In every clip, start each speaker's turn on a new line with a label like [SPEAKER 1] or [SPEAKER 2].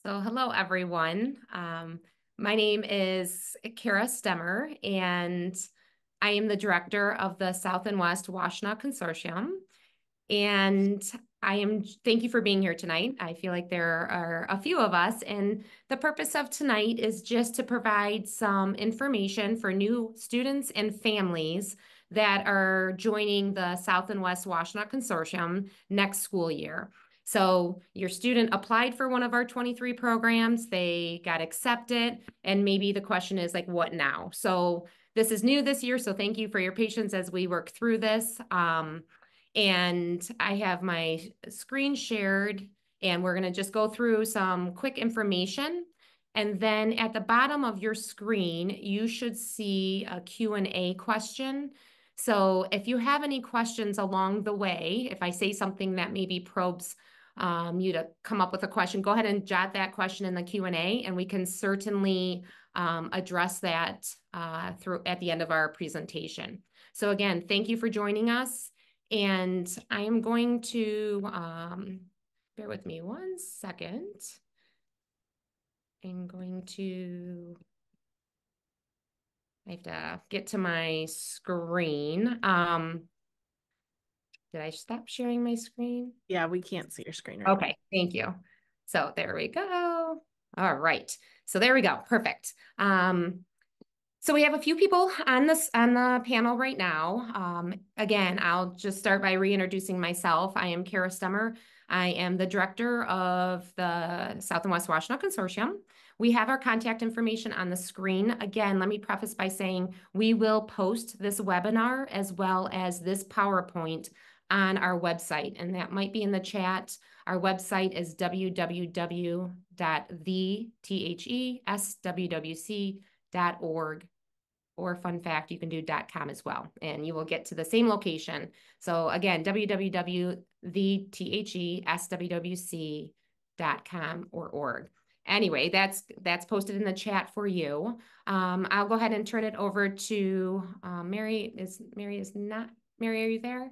[SPEAKER 1] So hello, everyone. My name is Kara Stemmer, and I am the director of the South and West Washtenaw Consortium. And thank you for being here tonight. I feel like there are a few of us, and the purpose of tonight is just to provide some information for new students and families that are joining the South and West Washtenaw Consortium next school year. So your student applied for one of our 23 programs, they got accepted, and maybe the question is like, what now? So this is new this year, so thank you for your patience as we work through this. And I have my screen shared, and we're going to just go through some quick information. And then at the bottom of your screen, you should see a Q&A question. So if you have any questions along the way, if I say something that maybe probes you to come up with a question, go ahead and jot that question in the Q&A, and we can certainly address that at the end of our presentation. So again, thank you for joining us. And I am going to, bear with me one second. I'm going to, I have to get to my screen. Did I stop sharing my screen?
[SPEAKER 2] Yeah, we can't see your screen right now.
[SPEAKER 1] Okay, thank you. So there we go. All right. So there we go. Perfect. So we have a few people on the panel right now. Again, I'll just start by reintroducing myself. I am Kara Stemmer. I am the director of the South and West Washtenaw Consortium. We have our contact information on the screen. Again, let me preface by saying we will post this webinar as well as this PowerPoint on our website, and that might be in the chat. Our website is www.theswwc.org. Or fun fact, you can do .com as well, and you will get to the same location. So again, www.theswwc.com or org. Anyway, that's posted in the chat for you. I'll go ahead and turn it over to Mary. Mary, are you there?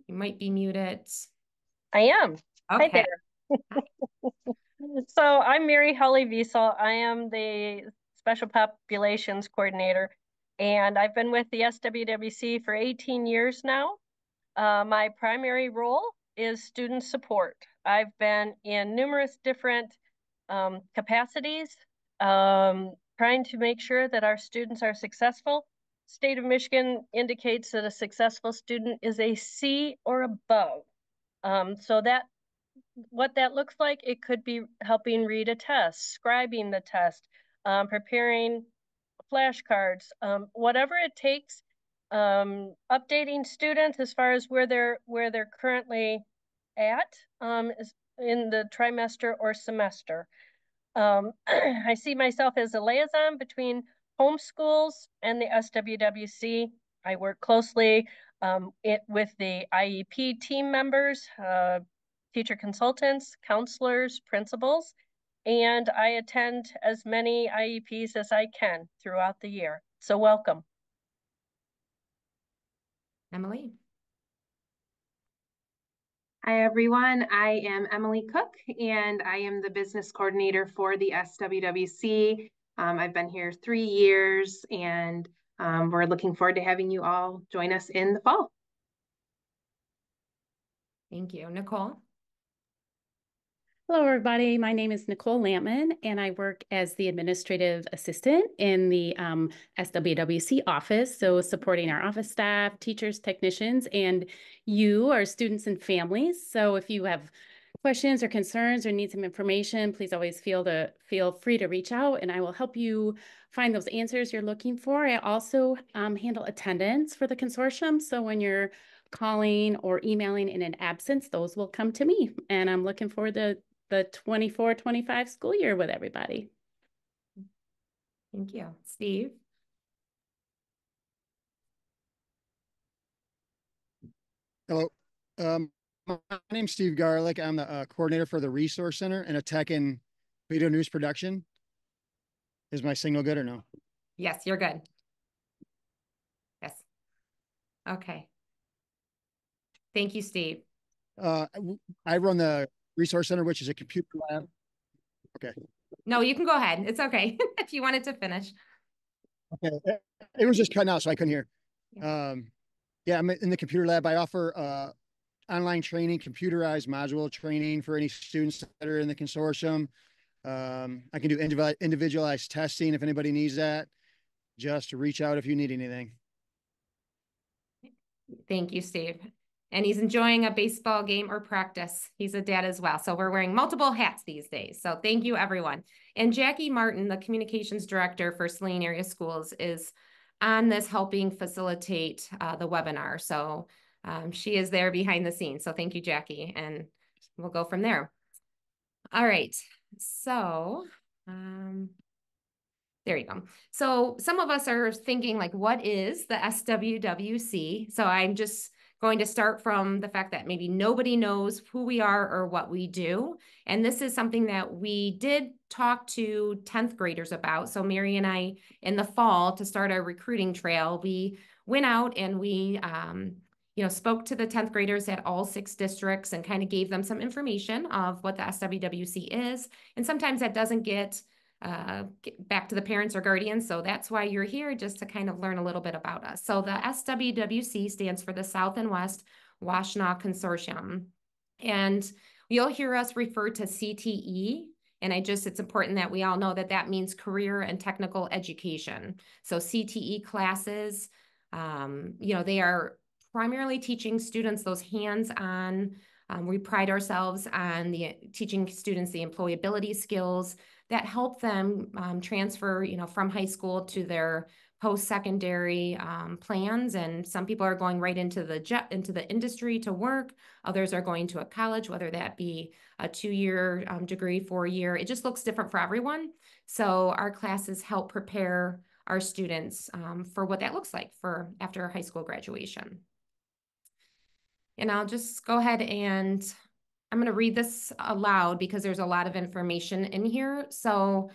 [SPEAKER 1] You might be muted.
[SPEAKER 3] I am.
[SPEAKER 1] Okay.
[SPEAKER 3] Hi there. So I'm Mary Helly Wiesel. I am the Special Populations Coordinator, and I've been with the SWWC for 18 years now. My primary role is student support. I've been in numerous different capacities, trying to make sure that our students are successful. State of Michigan indicates that a successful student is a C or above. So what that looks like, it could be helping read a test, scribing the test, preparing flashcards, whatever it takes, updating students as far as where they're currently at is in the trimester or semester. I see myself as a liaison between homeschools and the SWWC. I work closely with the IEP team members, teacher consultants, counselors, principals, and I attend as many IEPs as I can throughout the year. So welcome.
[SPEAKER 1] Emily.
[SPEAKER 4] Hi, everyone. I am Emily Cook, and I am the business coordinator for the SWWC. I've been here 3 years, and we're looking forward to having you all join us in the fall.
[SPEAKER 1] Thank you. Nicole.
[SPEAKER 5] Hello, everybody. My name is Nicole Lampman, and I work as the administrative assistant in the SWWC office, so supporting our office staff, teachers, technicians, and you, our students and families. So if you have questions or concerns or need some information, please always feel free to reach out, and I will help you find those answers you're looking for. I also handle attendance for the consortium, so when you're calling or emailing in an absence, those will come to me, and I'm looking forward to the 24-25 school year with everybody.
[SPEAKER 1] Thank you. Steve.
[SPEAKER 6] Hello. My name's Steve Garlick. I'm the coordinator for the Resource Center and a tech in video news production. Is my signal good or no?
[SPEAKER 1] Yes, you're good. Yes. Okay. Thank you, Steve.
[SPEAKER 6] I run the Resource Center, which is a computer lab Okay.
[SPEAKER 1] No, you can go ahead. It's okay if you wanted to finish.
[SPEAKER 6] Okay. It was just cutting out, so I couldn't hear.
[SPEAKER 1] Yeah.
[SPEAKER 6] Yeah, I'm in the computer lab. I offer online training, computerized module training for any students that are in the consortium. I can do individualized testing if anybody needs that. Just reach out if you need anything.
[SPEAKER 1] Thank you, Steve. And he's enjoying a baseball game or practice. He's a dad as well. So we're wearing multiple hats these days. So thank you, everyone. And Jackie Martin, the communications director for Saline Area Schools, is on this helping facilitate the webinar. So she is there behind the scenes. So thank you, Jackie. And we'll go from there. All right. So there you go. So some of us are thinking like, what is the SWWC? So I'm just going to start from the fact that maybe nobody knows who we are or what we do. And this is something that we did talk to 10th graders about. So Mary and I, in the fall, to start our recruiting trail, we went out and we spoke to the 10th graders at all 6 districts and kind of gave them some information of what the SWWC is. And sometimes that doesn't get back to the parents or guardians. So that's why you're here, just to kind of learn a little bit about us. So the SWWC stands for the South and West Washtenaw Consortium. And you'll hear us refer to CTE. And it's important that we all know that that means career and technical education. So CTE classes, they are primarily teaching students those hands-on. We pride ourselves on teaching students the employability skills that help them transfer, from high school to their post-secondary plans. And some people are going right into the industry to work. Others are going to a college, whether that be a 2-year degree, 4-year. It just looks different for everyone. So our classes help prepare our students for what that looks like for after high school graduation. And I'll just go ahead and I'm going to read this aloud because there's a lot of information in here. So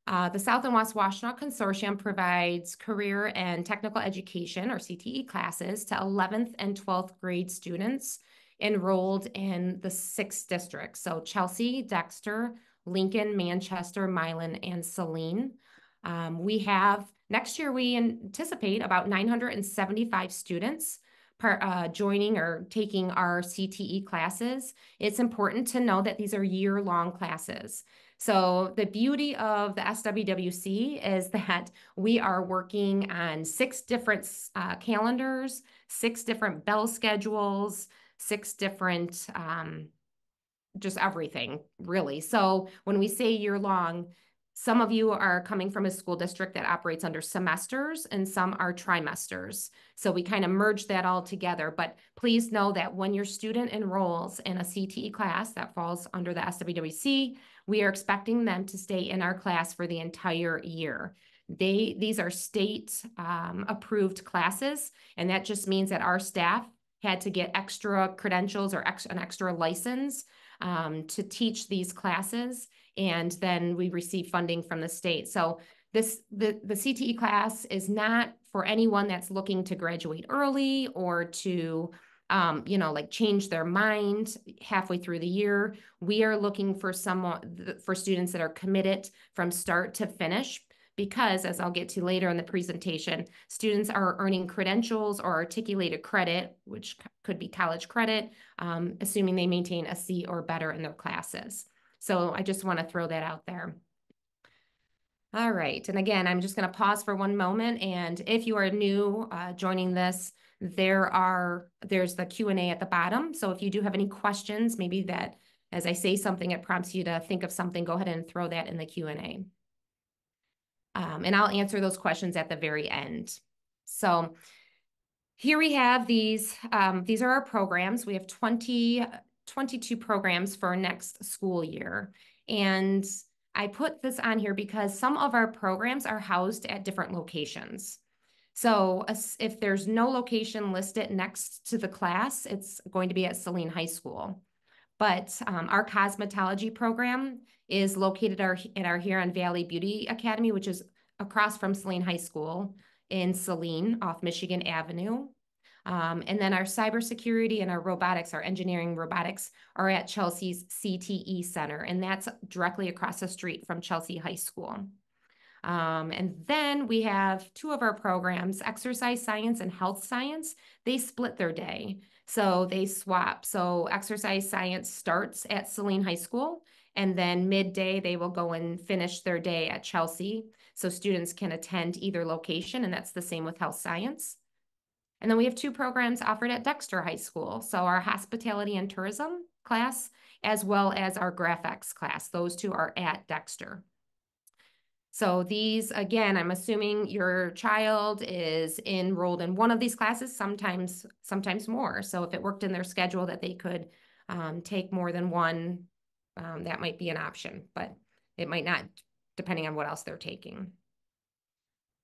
[SPEAKER 1] the South and West Washtenaw Consortium provides career and technical education, or CTE, classes to 11th and 12th grade students enrolled in the 6 districts. So Chelsea, Dexter, Lincoln, Manchester, Milan, and Saline. Next year, we anticipate about 975 students joining or taking our CTE classes. It's important to know that these are year-long classes. So the beauty of the SWWC is that we are working on 6 different calendars, 6 different bell schedules, 6 different, just everything, really. So when we say year-long, some of you are coming from a school district that operates under semesters and some are trimesters. So we kind of merge that all together. But please know that when your student enrolls in a CTE class that falls under the SWWC, we are expecting them to stay in our class for the entire year. These are state approved classes, and that just means that our staff had to get extra credentials or an extra license to teach these classes. And then we receive funding from the state. So the CTE class is not for anyone that's looking to graduate early or to, change their mind halfway through the year. We are looking for students that are committed from start to finish, because as I'll get to later in the presentation, students are earning credentials or articulated credit, which could be college credit, assuming they maintain a C or better in their classes. So I just want to throw that out there. All right. And again, I'm just going to pause for one moment. And if you are new joining this, there's the Q&A at the bottom. So if you do have any questions, maybe that as I say something, it prompts you to think of something, go ahead and throw that in the Q&A. And I'll answer those questions at the very end. So here we have these are our programs. We have 22 programs for next school year. And I put this on here because some of our programs are housed at different locations. So if there's no location listed next to the class, it's going to be at Saline High School. But our cosmetology program is located at our Huron Valley Beauty Academy, which is across from Saline High School in Saline off Michigan Avenue. And then our cybersecurity and our robotics, our engineering robotics, are at Chelsea's CTE Center, and that's directly across the street from Chelsea High School. And then we have two of our programs, exercise science and health science. They split their day, so they swap. So exercise science starts at Saline High School, and then midday they will go and finish their day at Chelsea. So students can attend either location, and that's the same with health science. And then we have two programs offered at Dexter High School. So our hospitality and tourism class, as well as our graphics class. Those two are at Dexter. So these, again, I'm assuming your child is enrolled in one of these classes, sometimes more. So if it worked in their schedule that they could take more than one, that might be an option, but it might not, depending on what else they're taking.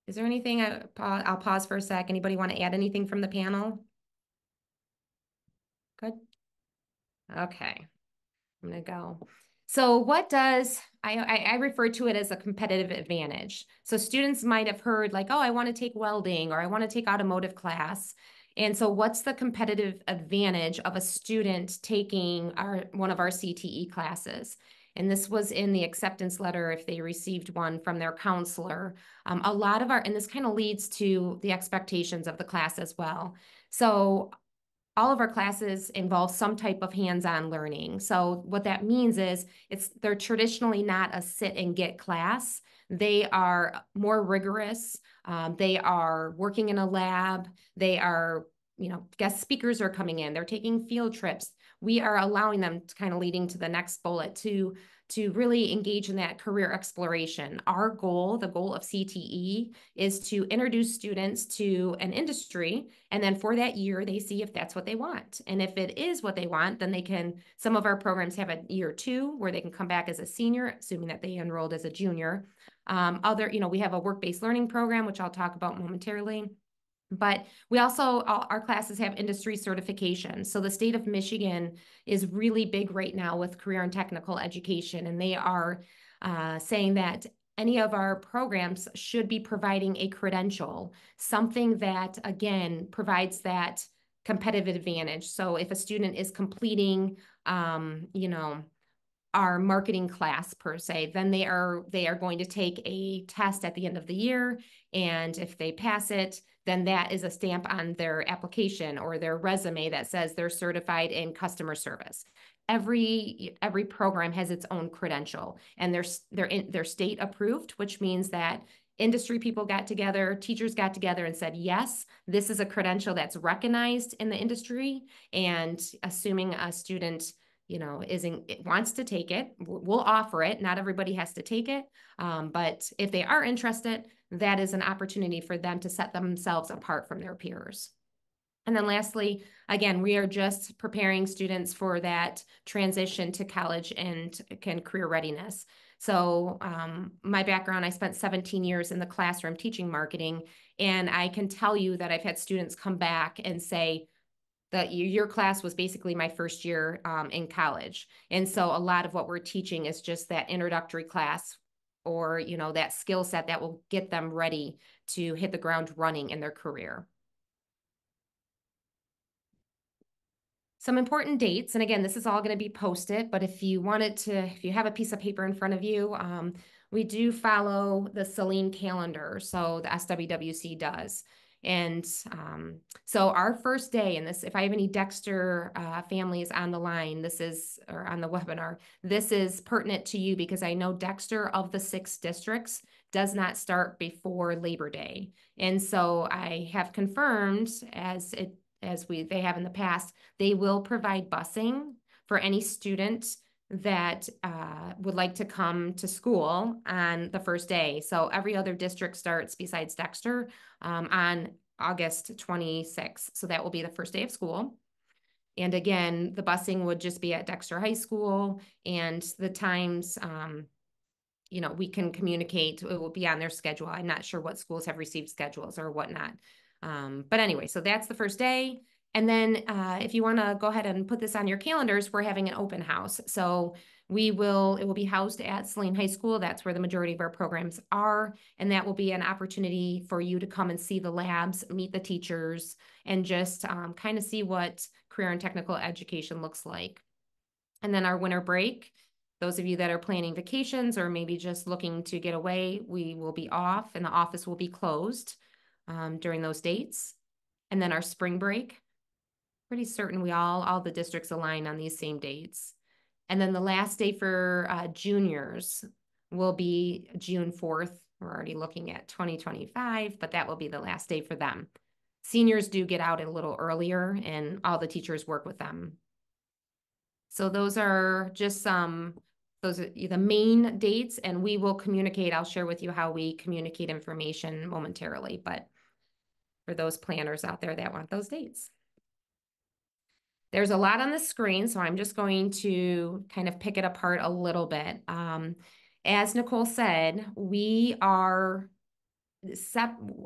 [SPEAKER 1] Is there anything, I'll pause for a sec. Anybody want to add anything from the panel? Good. Okay, I'm gonna go. So what does, I refer to it as a competitive advantage. So students might have heard like, oh, I want to take welding or I want to take automotive class. And so what's the competitive advantage of a student taking one of our CTE classes? And this was in the acceptance letter if they received one from their counselor. A lot of and this kind of leads to the expectations of the class as well. So all of our classes involve some type of hands-on learning. So what that means is they're traditionally not a sit and get class. They are more rigorous. They are working in a lab. They are, guest speakers are coming in. They're taking field trips. We are allowing them to kind of leading to the next bullet to really engage in that career exploration. Our goal, the goal of CTE, is to introduce students to an industry, and then for that year, they see if that's what they want. And if it is what they want, then some of our programs have a year 2 where they can come back as a senior, assuming that they enrolled as a junior. We have a work-based learning program, which I'll talk about momentarily. But we also, our classes have industry certification. So the state of Michigan is really big right now with career and technical education. And they are saying that any of our programs should be providing a credential, something that, again, provides that competitive advantage. So if a student is completing, our marketing class per se, then they are going to take a test at the end of the year. And if they pass it, then that is a stamp on their application or their resume that says they're certified in customer service. Every program has its own credential, and they're state approved, which means that industry people got together, teachers got together and said, yes, this is a credential that's recognized in the industry. And assuming a student wants to take it, we'll offer it. Not everybody has to take it. But if they are interested, that is an opportunity for them to set themselves apart from their peers. And then lastly, again, we are just preparing students for that transition to college and career readiness. So my background, I spent 17 years in the classroom teaching marketing, and I can tell you that I've had students come back and say, that your class was basically my first year in college. And so a lot of what we're teaching is just that introductory class or, that skill set that will get them ready to hit the ground running in their career. Some important dates, and again, this is all going to be posted, but if you have a piece of paper in front of you, we do follow the Saline calendar, so the SWWC does. And so our first day, and this, if I have any Dexter families on the line, or on the webinar, this is pertinent to you because I know Dexter of the 6 districts does not start before Labor Day. And so I have confirmed, as they have in the past, they will provide busing for any student that would like to come to school on the first day. So every other district starts besides Dexter on August 26th. So that will be the first day of school. And again, the busing would just be at Dexter High School, and the times, we can communicate. It will be on their schedule. I'm not sure what schools have received schedules or whatnot. But anyway, so that's the first day. And then if you want to go ahead and put this on your calendars, we're having an open house. So it will be housed at Saline High School. That's where the majority of our programs are. And that will be an opportunity for you to come and see the labs, meet the teachers, and just kind of see what career and technical education looks like. And then our winter break, those of you that are planning vacations or maybe just looking to get away, we will be off and the office will be closed during those dates. And then our spring break, pretty certain all the districts align on these same dates. And then the last day for juniors will be June 4th. We're already looking at 2025, but that will be the last day for them. Seniors do get out a little earlier and all the teachers work with them. So those are just those are the main dates, and we will communicate. I'll share with you how we communicate information momentarily, but for those planners out there that want those dates. There's a lot on the screen, so I'm just going to kind of pick it apart a little bit. As Nicole said, we are,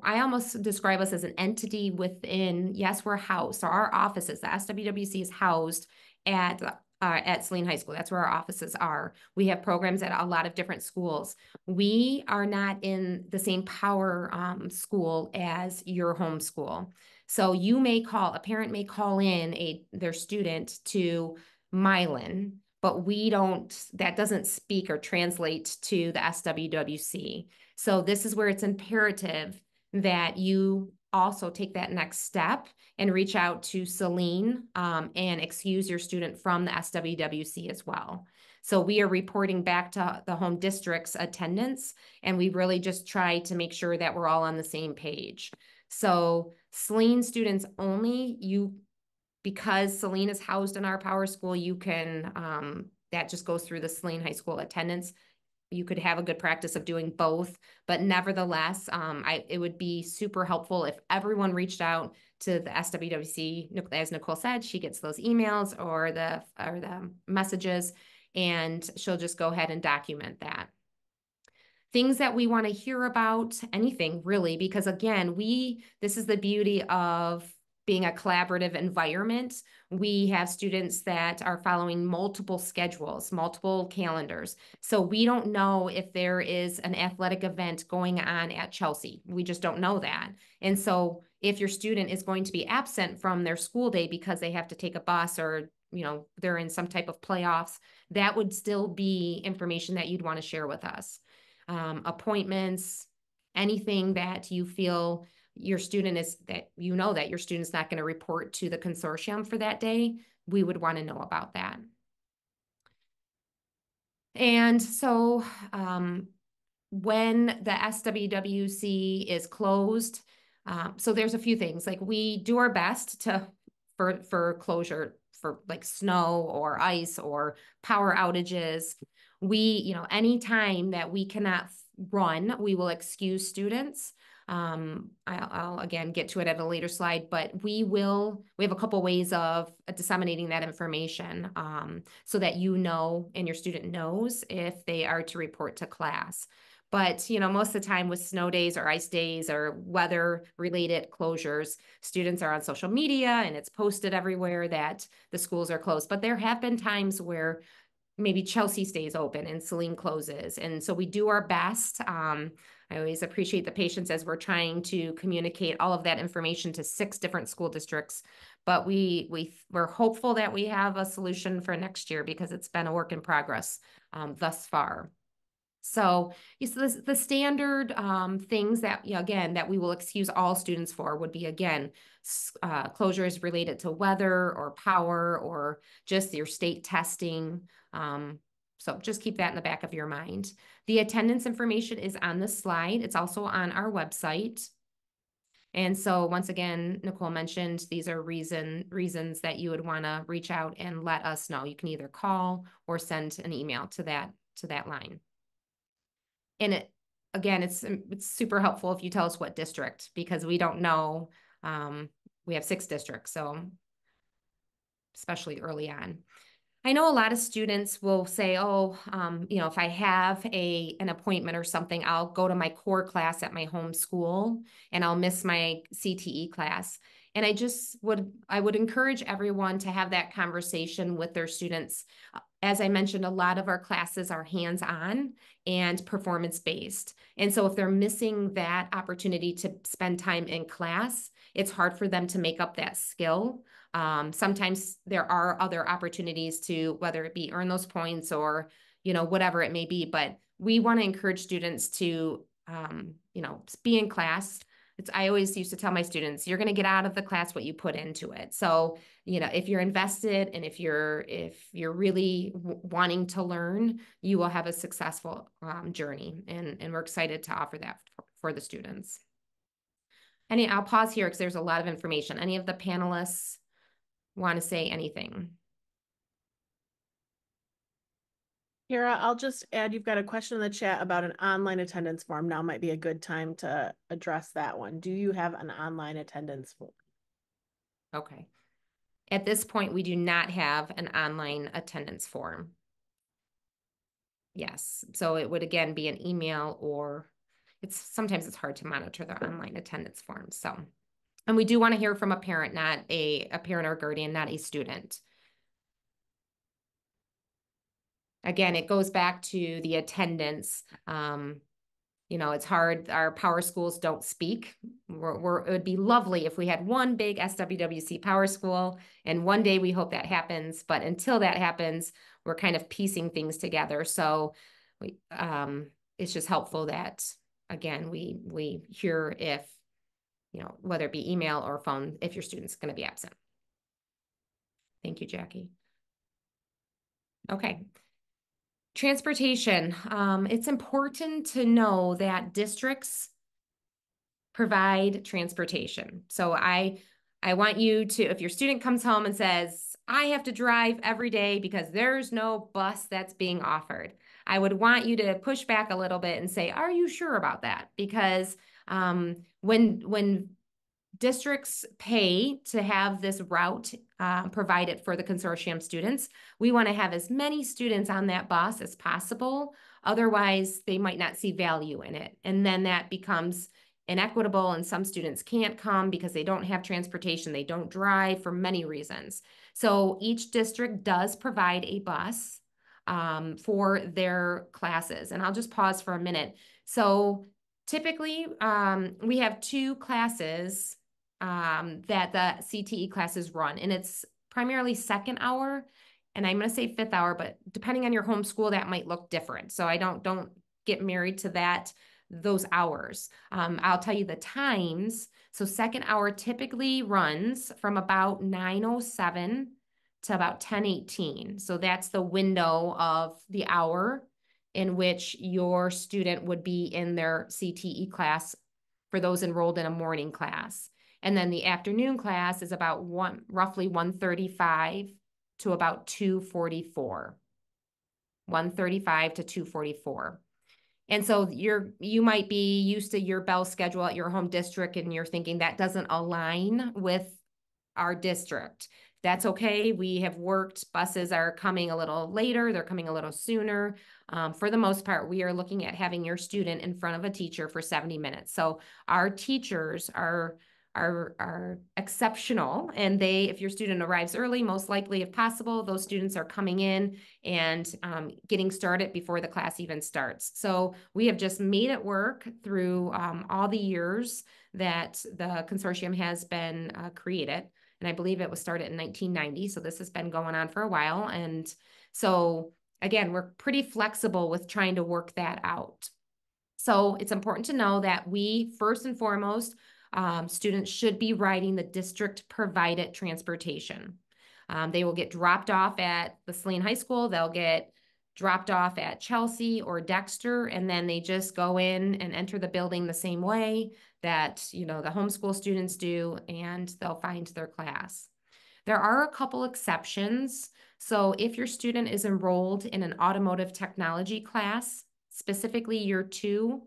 [SPEAKER 1] I almost describe us as an entity within, yes, we're housed. So our offices, the SWWC is housed at Saline High School. That's where our offices are. We have programs at a lot of different schools. We are not in the same power school as your home school. So a parent may call in their student to Milan, but that doesn't speak or translate to the SWWC. So this is where it's imperative that you also take that next step and reach out to Saline and excuse your student from the SWWC as well. So we are reporting back to the home district's attendance, and we really just try to make sure that we're all on the same page. So Saline students only, because Saline is housed in our power school, you can, that just goes through the Saline High School attendance. You could have a good practice of doing both, but nevertheless, it would be super helpful if everyone reached out to the SWWC. As Nicole said, she gets those emails or the messages, and she'll just go ahead and document that. Things that we want to hear about, anything really, because again, this is the beauty of being a collaborative environment. We have students that are following multiple schedules, multiple calendars. So we don't know if there is an athletic event going on at Chelsea. We just don't know that. And so if your student is going to be absent from their school day because they have to take a bus or they're in some type of playoffs, that would still be information that you'd want to share with us. Appointments, anything that you feel your student that your student's not going to report to the consortium for that day, we would want to know about that. And so when the SWWC is closed, so there's a few things, like we do our best for closure for like snow or ice or power outages. We, anytime that we cannot run, we will excuse students. I'll again get to it at a later slide, but we have a couple ways of disseminating that information so that and your student knows if they are to report to class. But, most of the time with snow days or ice days or weather-related closures, students are on social media and it's posted everywhere that the schools are closed. But there have been times where maybe Chelsea stays open and Saline closes. And so we do our best. I always appreciate the patience as we're trying to communicate all of that information to 6 different school districts. But we're hopeful that we have a solution for next year because it's been a work in progress thus far. So the standard things that, again, that we will excuse all students for would be, again, closures related to weather or power or just your state testing. So just keep that in the back of your mind. The attendance information is on this slide. It's also on our website. And so once again, Nicole mentioned these are reasons that you would want to reach out and let us know. You can either call or send an email to that line. And it's super helpful if you tell us what district, because we don't know. We have 6 districts, so especially early on. I know a lot of students will say, if I have an appointment or something, I'll go to my core class at my home school and I'll miss my CTE class. And I would encourage everyone to have that conversation with their students. As I mentioned, a lot of our classes are hands-on and performance-based. And so if they're missing that opportunity to spend time in class, it's hard for them to make up that skill. Sometimes there are other opportunities to, whether it be earn those points or, whatever it may be, but we want to encourage students to, be in class. I always used to tell my students, you're going to get out of the class what you put into it. So, if you're invested and if you're really wanting to learn, you will have a successful journey. And we're excited to offer that for the students. I'll pause here because there's a lot of information. Any of the panelists want to say anything?
[SPEAKER 2] Kara, I'll just add, you've got a question in the chat about an online attendance form. Now might be a good time to address that one. Do you have an online attendance form?
[SPEAKER 1] Okay. At this point, we do not have an online attendance form. Yes. So it would again be an email, or sometimes it's hard to monitor the online attendance forms. So, and we do want to hear from a parent, not a parent or guardian, not a student. Again, it goes back to the attendance. It's hard. Our power schools don't speak. It would be lovely if we had one big SWWC power school, and one day we hope that happens. But until that happens, we're kind of piecing things together. So it's just helpful that, again, we hear if, whether it be email or phone, if your student's going to be absent. Thank you, Jackie. Okay. Transportation. It's important to know that districts provide transportation. So I want you to, if your student comes home and says, I have to drive every day because there's no bus that's being offered, I would want you to push back a little bit and say, are you sure about that? Because when districts pay to have this route provided for the consortium students, we want to have as many students on that bus as possible. Otherwise, they might not see value in it. And then that becomes inequitable, and some students can't come because they don't have transportation. They don't drive for many reasons. So each district does provide a bus for their classes. And I'll just pause for a minute. So typically, we have 2 classes that the CTE classes run, and it's primarily second hour, and I'm going to say 5th hour, but depending on your home school, that might look different. So I don't get married to those hours. I'll tell you the times. So second hour typically runs from about 9:07 to about 10:18. So that's the window of the hour in which your student would be in their CTE class for those enrolled in a morning class. And then the afternoon class is about roughly 1:35 to about 2:44. 1:35 to 2:44. And so you might be used to your bell schedule at your home district, and you're thinking that doesn't align with our district. That's okay. We have worked, buses are coming a little later, they're coming a little sooner. For the most part, we are looking at having your student in front of a teacher for 70 minutes. So our teachers are exceptional, and if your student arrives early, most likely, if possible, those students are coming in and getting started before the class even starts. So we have just made it work through all the years that the consortium has been created. And I believe it was started in 1990. So this has been going on for a while. And so again, we're pretty flexible with trying to work that out. So it's important to know that we, first and foremost, students should be riding the district provided transportation. They will get dropped off at the Saline High School. They'll get dropped off at Chelsea or Dexter, and then they just go in and enter the building the same way that, the homeschool students do, and they'll find their class. There are a couple exceptions. So if your student is enrolled in an automotive technology class, specifically year 2,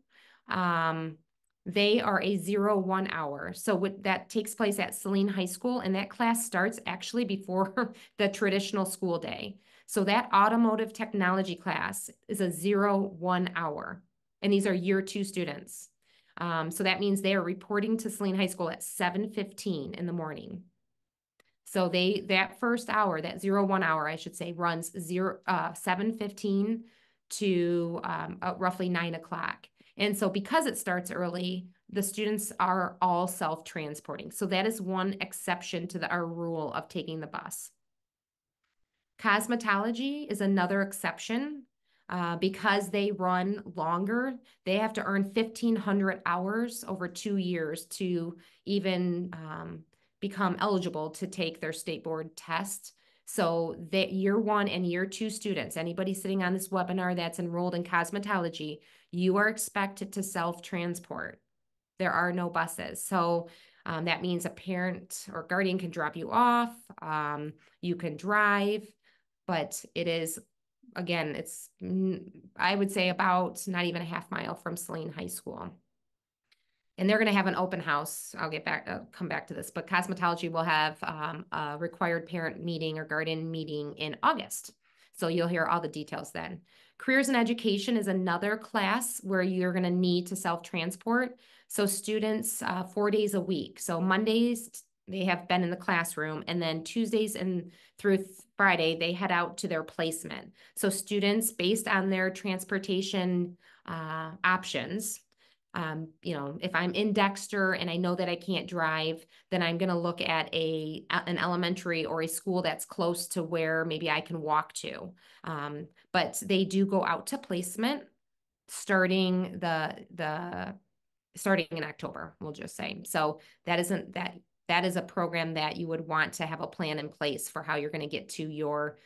[SPEAKER 1] they are a 0-1 hour. So that takes place at Saline High School, and that class starts actually before the traditional school day. So that automotive technology class is a 0-1 hour, and these are year 2 students. So that means they are reporting to Saline High School at 7:15 in the morning. So that first hour, that 01 hour, I should say, runs 7:15 to roughly 9 o'clock. And so because it starts early, the students are all self-transporting. So that is one exception to our rule of taking the bus. Cosmetology is another exception. Because they run longer, they have to earn 1,500 hours over 2 years to even become eligible to take their state board test. So that year 1 and year 2 students, anybody sitting on this webinar that's enrolled in cosmetology, you are expected to self-transport. There are no buses. So that means a parent or guardian can drop you off. You can drive, but it is, again, it's, I would say about not even a half mile from Saline High School. And they're going to have an open house. I'll come back to this, but cosmetology will have a required parent meeting or guardian meeting in August. So you'll hear all the details then. Careers and education is another class where you're going to need to self-transport. So students 4 days a week. So Mondays, they have been in the classroom, and then Tuesdays and through Friday, they head out to their placement. So students, based on their transportation options, if I'm in Dexter and I know that I can't drive, then I'm going to look at an elementary or a school that's close to where maybe I can walk to. But they do go out to placement starting starting in October, we'll just say. So that is a program that you would want to have a plan in place for how you're going to get to your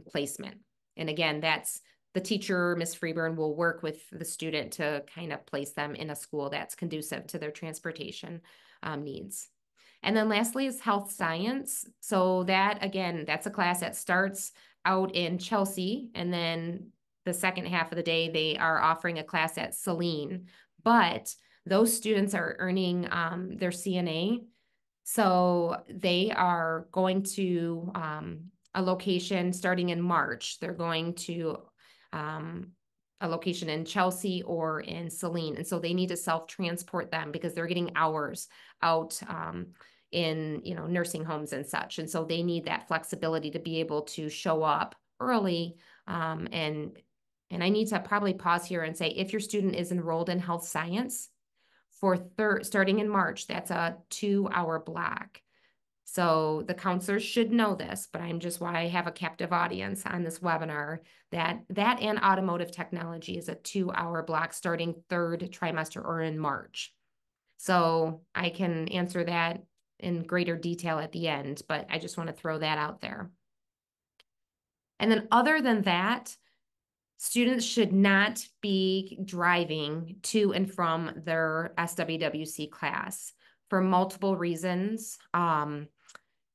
[SPEAKER 1] placement. And again, that's the teacher, Ms. Freeburn, will work with the student to kind of place them in a school that's conducive to their transportation needs. And then lastly is health science. So that, again, that's a class that starts out in Chelsea, and then the second half of the day, they are offering a class at Saline. But those students are earning their CNA. So they are going to a location starting in March. They're going to a location in Chelsea or in Saline. And so they need to self-transport them because they're getting hours out in nursing homes and such. And so they need that flexibility to be able to show up early. And I need to probably pause here and say, if your student is enrolled in health science for starting in March, that's a 2-hour block. So the counselors should know this, but I'm just why I have a captive audience on this webinar, that and automotive technology is a 2-hour block starting 3rd trimester or in March. So I can answer that in greater detail at the end, but I just want to throw that out there. And then other than that, students should not be driving to and from their SWWC class for multiple reasons.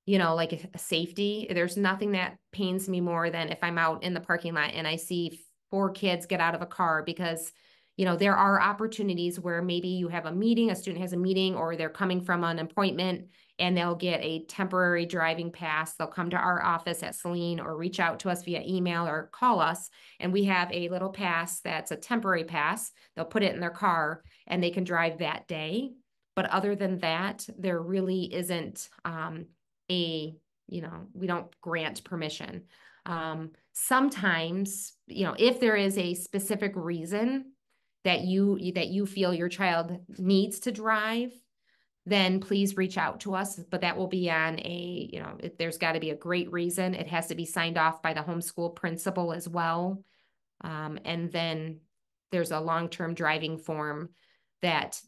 [SPEAKER 1] Like safety. There's nothing that pains me more than if I'm out in the parking lot and I see 4 kids get out of a car because, there are opportunities where maybe you have a meeting, a student has a meeting, or they're coming from an appointment and they'll get a temporary driving pass. They'll come to our office at Saline or reach out to us via email or call us. And we have a little pass that's a temporary pass. They'll put it in their car and they can drive that day. But other than that, there really isn't we don't grant permission. Sometimes, if there is a specific reason that you feel your child needs to drive, then please reach out to us. But that will be on there's got to be a great reason. It has to be signed off by the homeschool principal as well. And then there's a long-term driving form that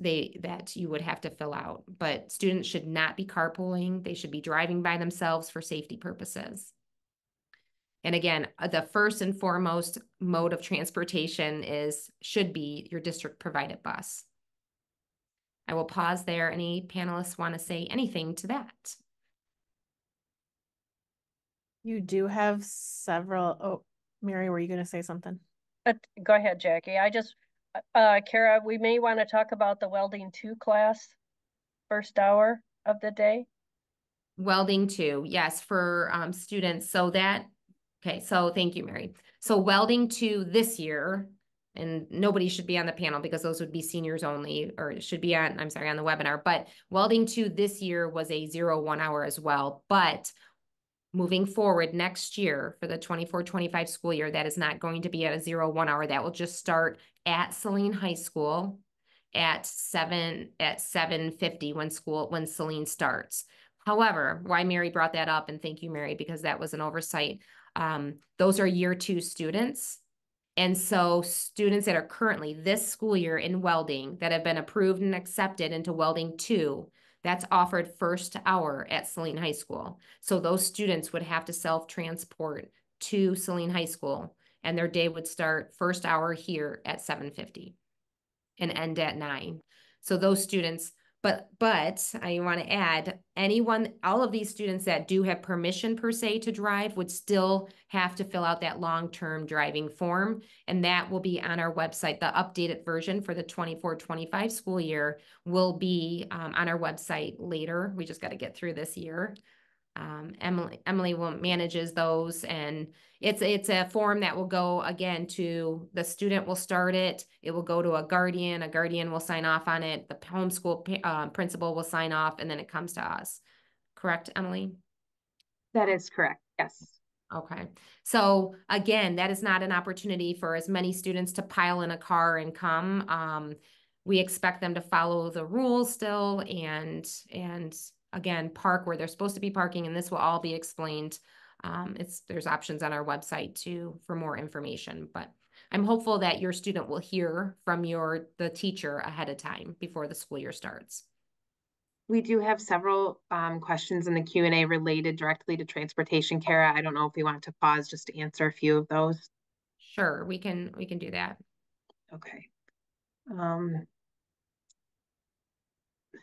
[SPEAKER 1] you would have to fill out. But students should not be carpooling. They should be driving by themselves for safety purposes. And again, the first and foremost mode of transportation should be your district provided bus. I will pause there. Any panelists want to say anything to that?
[SPEAKER 2] You do have several. Oh, Mary, were you going to say something?
[SPEAKER 3] Go ahead, Jackie. Kara, we may want to talk about the welding 2 class, first hour of the day.
[SPEAKER 1] Welding 2, yes, for students. So thank you, Mary. So welding 2 this year and nobody should be on the panel because those would be seniors only, or should be on, I'm sorry, on the webinar. But welding 2 this year was a 0-1 hour as well. But moving forward next year for the 24-25 school year, that is not going to be at a 0-1 hour. That will just start at Saline High School at 7:50 when Saline starts. However, why Mary brought that up, and thank you, Mary, because that was an oversight. Those are year 2 students. And so students that are currently this school year in welding that have been approved and accepted into welding 2, that's offered first hour at Saline High School. So those students would have to self-transport to Saline High School, and their day would start first hour here at 7:50 and end at 9. So those students, but I want to add, all of these students that do have permission per se to drive would still have to fill out that long-term driving form, and that will be on our website. The updated version for the 24-25 school year will be on our website later. We just got to get through this year. Emily manages those, and it's a form that will go again to the student. Will start it. It will go to a guardian will sign off on it. The homeschool principal will sign off, and then it comes to us. Correct, Emily?
[SPEAKER 4] That is correct. Yes.
[SPEAKER 1] Okay. So again, that is not an opportunity for as many students to pile in a car and come. We expect them to follow the rules still, and again, park where they're supposed to be parking, and this will all be explained. There's options on our website for more information, but I'm hopeful that your student will hear from the teacher ahead of time before the school year starts.
[SPEAKER 4] We do have several questions in the Q&A related directly to transportation. Kara, I don't know if we want to pause just to answer a few of those.
[SPEAKER 1] Sure, we can do that.
[SPEAKER 4] Okay.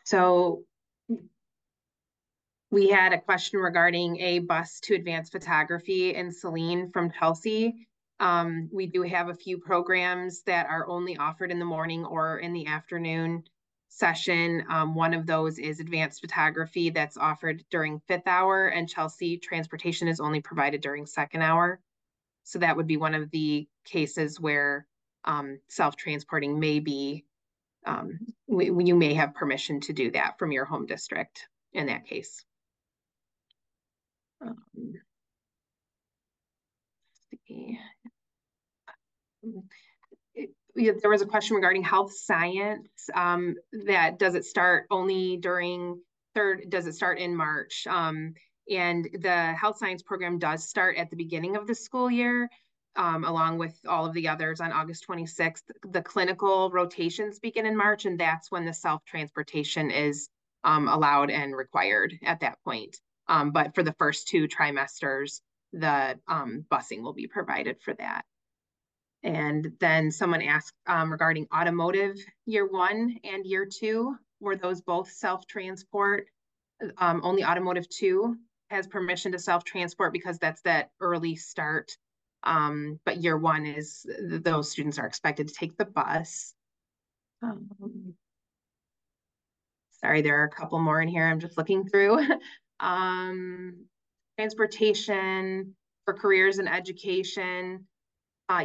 [SPEAKER 4] So we had a question regarding a bus to advanced photography in Saline from Chelsea. We do have a few programs that are only offered in the morning or in the afternoon session. One of those is advanced photography that's offered during 5th hour, and Chelsea transportation is only provided during 2nd hour. So that would be one of the cases where self-transporting may be, you may have permission to do that from your home district in that case. There was a question regarding health science, that does it start only during does it start in March? And the health science program does start at the beginning of the school year, along with all of the others on August 26th. The clinical rotations begin in March, and that's when the self-transportation is allowed and required at that point. But for the first 2 trimesters, the busing will be provided for that. And then someone asked regarding automotive year 1 and year 2, were those both self-transport? Only automotive 2 has permission to self-transport because that's that early start. But year 1 is, those students are expected to take the bus. Sorry, there are a couple more in here I'm just looking through. Transportation for careers and education.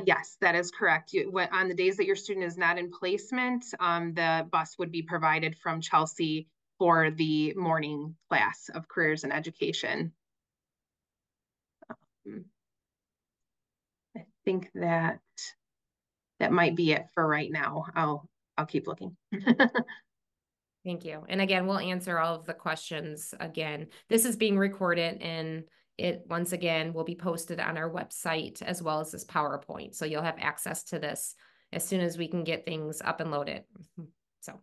[SPEAKER 4] Yes, that is correct. On the days that your student is not in placement, the bus would be provided from Chelsea for the morning class of careers and education. I think that might be it for right now. I'll keep looking.
[SPEAKER 1] Thank you. And again, we'll answer all of the questions again. This is being recorded, and it once again will be posted on our website as well as this PowerPoint. So you'll have access to this as soon as we can get things up and loaded. So,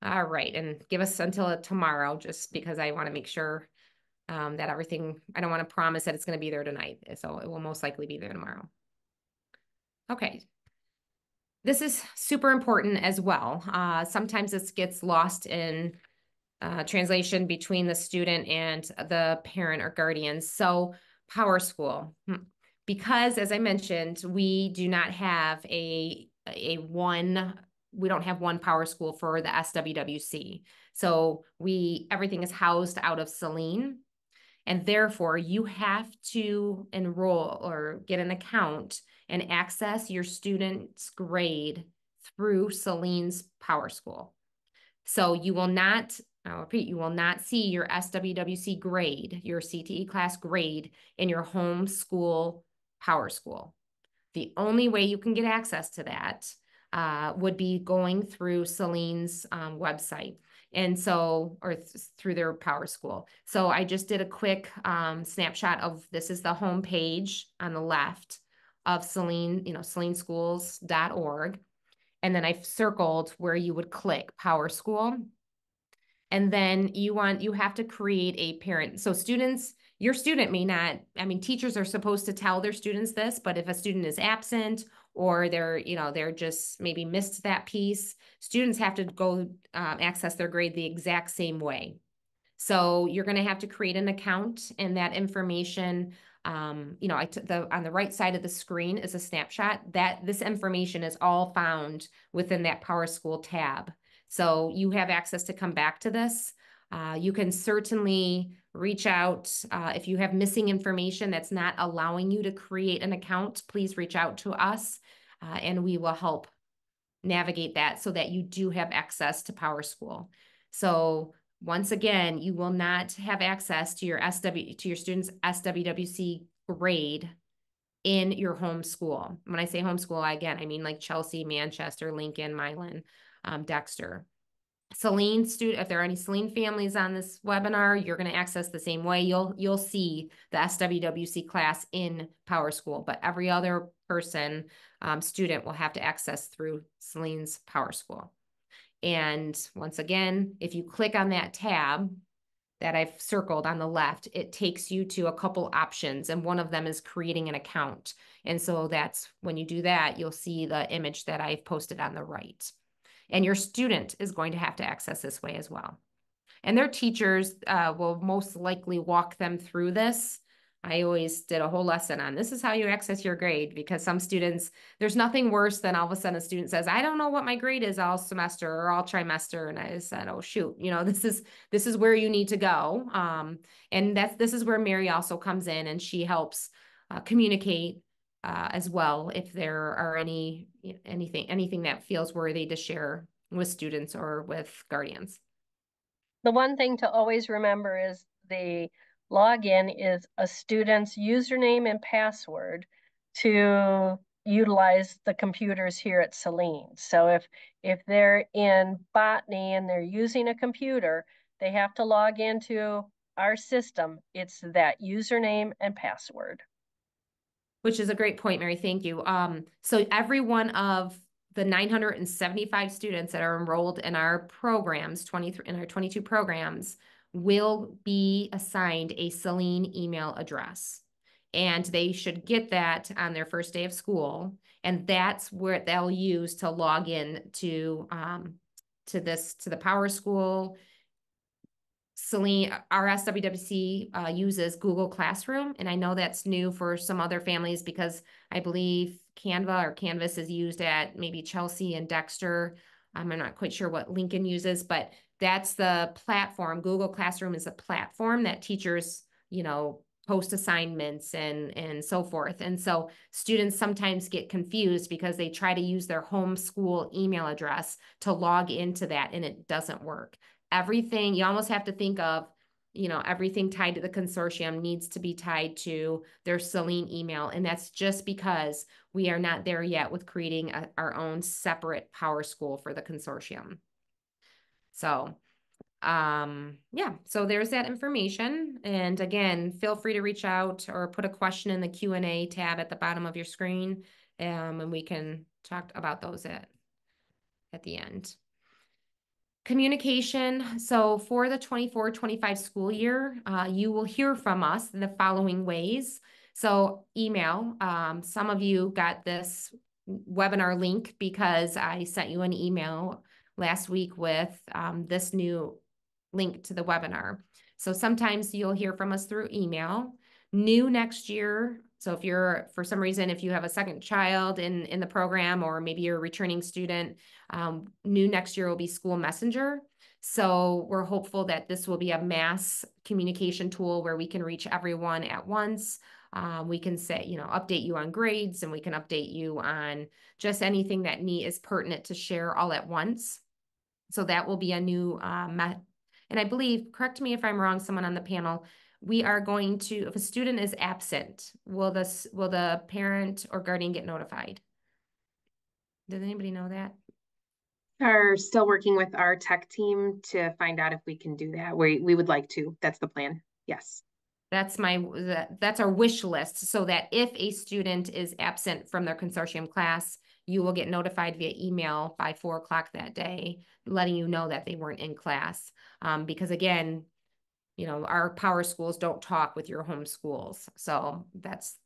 [SPEAKER 1] all right. And give us until tomorrow, just because I want to make sure that everything, I don't want to promise that it's going to be there tonight. So it will most likely be there tomorrow. Okay. This is super important as well. Sometimes this gets lost in translation between the student and the parent or guardian. So Power School, because as I mentioned, we do not have we don't have one Power School for the SWWC. So everything is housed out of Saline. And therefore, you have to enroll or get an account and access your student's grade through Celine's PowerSchool. So you will not, I'll repeat, you will not see your SWWC grade, your CTE class grade in your home school PowerSchool. The only way you can get access to that would be going through Celine's website. And so, or through their PowerSchool. So I just did a quick snapshot of, this is the home page on the left of Celine, celineschools.org. And then I've circled where you would click PowerSchool. And then you have to create a parent. So students, your student may not, teachers are supposed to tell their students this, but if a student is absent or they're just maybe missed that piece, students have to go access their grade the exact same way. So you're going to have to create an account, and that information, on the right side of the screen is a snapshot that this information is all found within that PowerSchool tab. So you have access to come back to this. You can certainly reach out if you have missing information that's not allowing you to create an account. Please reach out to us and we will help navigate that so that you do have access to PowerSchool. So once again, you will not have access to your student's SWWC grade in your home school. When I say home school, again, I mean like Chelsea, Manchester, Lincoln, Milan, Dexter. Celine student, if there are any Celine families on this webinar, you're going to access the same way. You'll see the SWWC class in PowerSchool, but every other person, student will have to access through Celine's PowerSchool. And once again, if you click on that tab that I've circled on the left, it takes you to a couple options, and one of them is creating an account. And so that's when you do that, you'll see the image that I've posted on the right. And your student is going to have to access this way as well. And their teachers will most likely walk them through this. I always did a whole lesson on this is how you access your grade, because some students, there's nothing worse than all of a sudden a student says, I don't know what my grade is all semester or all trimester. And I said, oh, shoot, this is where you need to go. And this is where Mary also comes in, and she helps communicate as well if there are anything that feels worthy to share with students or with guardians.
[SPEAKER 3] The one thing to always remember is the login is a student's username and password to utilize the computers here at Celine. So if they're in botany and they're using a computer, they have to log into our system. It's that username and password.
[SPEAKER 1] Which is a great point, Mary. Thank you. So every one of the 975 students that are enrolled in our programs, 22 programs, will be assigned a Celine email address. And they should get that on their first day of school. And that's where they'll use to log in to the PowerSchool. Celine, our SWWC uses Google Classroom, and I know that's new for some other families because I believe Canva or Canvas is used at maybe Chelsea and Dexter. I'm not quite sure what Lincoln uses, but that's the platform. Google Classroom is a platform that teachers, post assignments and so forth. And so students sometimes get confused because they try to use their home school email address to log into that, and it doesn't work. Everything, you almost have to think of, everything tied to the consortium needs to be tied to their Celine email. And that's just because we are not there yet with creating our own separate PowerSchool for the consortium. So, so there's that information. And again, feel free to reach out or put a question in the Q&A tab at the bottom of your screen. And we can talk about those at the end. Communication. So for the 24-25 school year, you will hear from us in the following ways. So email. Some of you got this webinar link because I sent you an email last week with this new link to the webinar. So sometimes you'll hear from us through email. New next year. So if you're, for some reason, if you have a second child in the program, or maybe you're a returning student, new next year will be School Messenger. So we're hopeful that this will be a mass communication tool where we can reach everyone at once. We can say, update you on grades, and we can update you on just anything that is pertinent to share all at once. So that will be a new and I believe, correct me if I'm wrong, someone on the panel, we are going to, if a student is absent, will the parent or guardian get notified? Does anybody know that?
[SPEAKER 4] Are still working with our tech team to find out if we can do that. We would like to. That's the plan. Yes.
[SPEAKER 1] That's our wish list, so that if a student is absent from their consortium class, you will get notified via email by 4 o'clock that day, letting you know that they weren't in class. Because again, our power schools don't talk with your home schools. So that's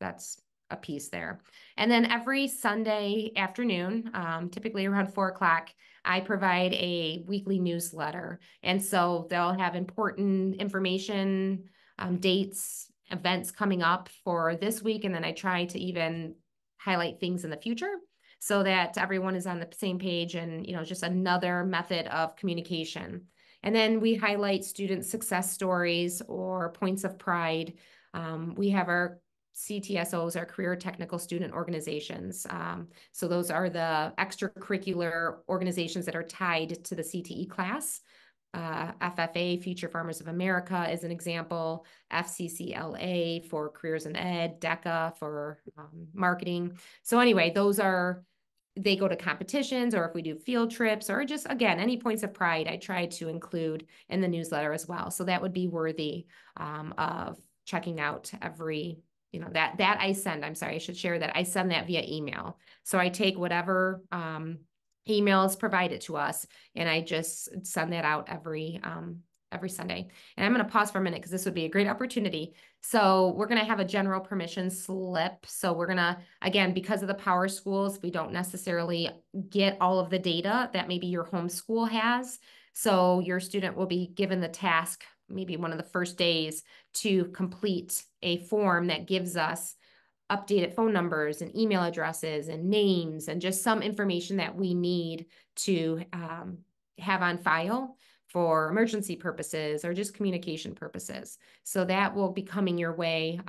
[SPEAKER 1] a piece there. And then every Sunday afternoon, typically around 4 o'clock, I provide a weekly newsletter. And so they'll have important information, dates, events coming up for this week. And then I try to even highlight things in the future so that everyone is on the same page, and, just another method of communication. And then we highlight student success stories or points of pride. We have our CTSOs, our career technical student organizations. So those are the extracurricular organizations that are tied to the CTE class. FFA, Future Farmers of America, is an example. FCCLA for Careers in Ed, DECA for marketing. So anyway, they go to competitions, or if we do field trips, or just, again, any points of pride, I try to include in the newsletter as well. So that would be worthy of checking out every, that I send. I'm sorry, I should share that. I send that via email. So I take whatever emails provided to us, and I just send that out every Sunday. And I'm going to pause for a minute because this would be a great opportunity. So we're going to have a general permission slip. So we're going to, again, because of the power schools, we don't necessarily get all of the data that maybe your home school has. So your student will be given the task, maybe one of the first days, to complete a form that gives us updated phone numbers and email addresses and names and just some information that we need to have on file for emergency purposes or just communication purposes. So that will be coming your way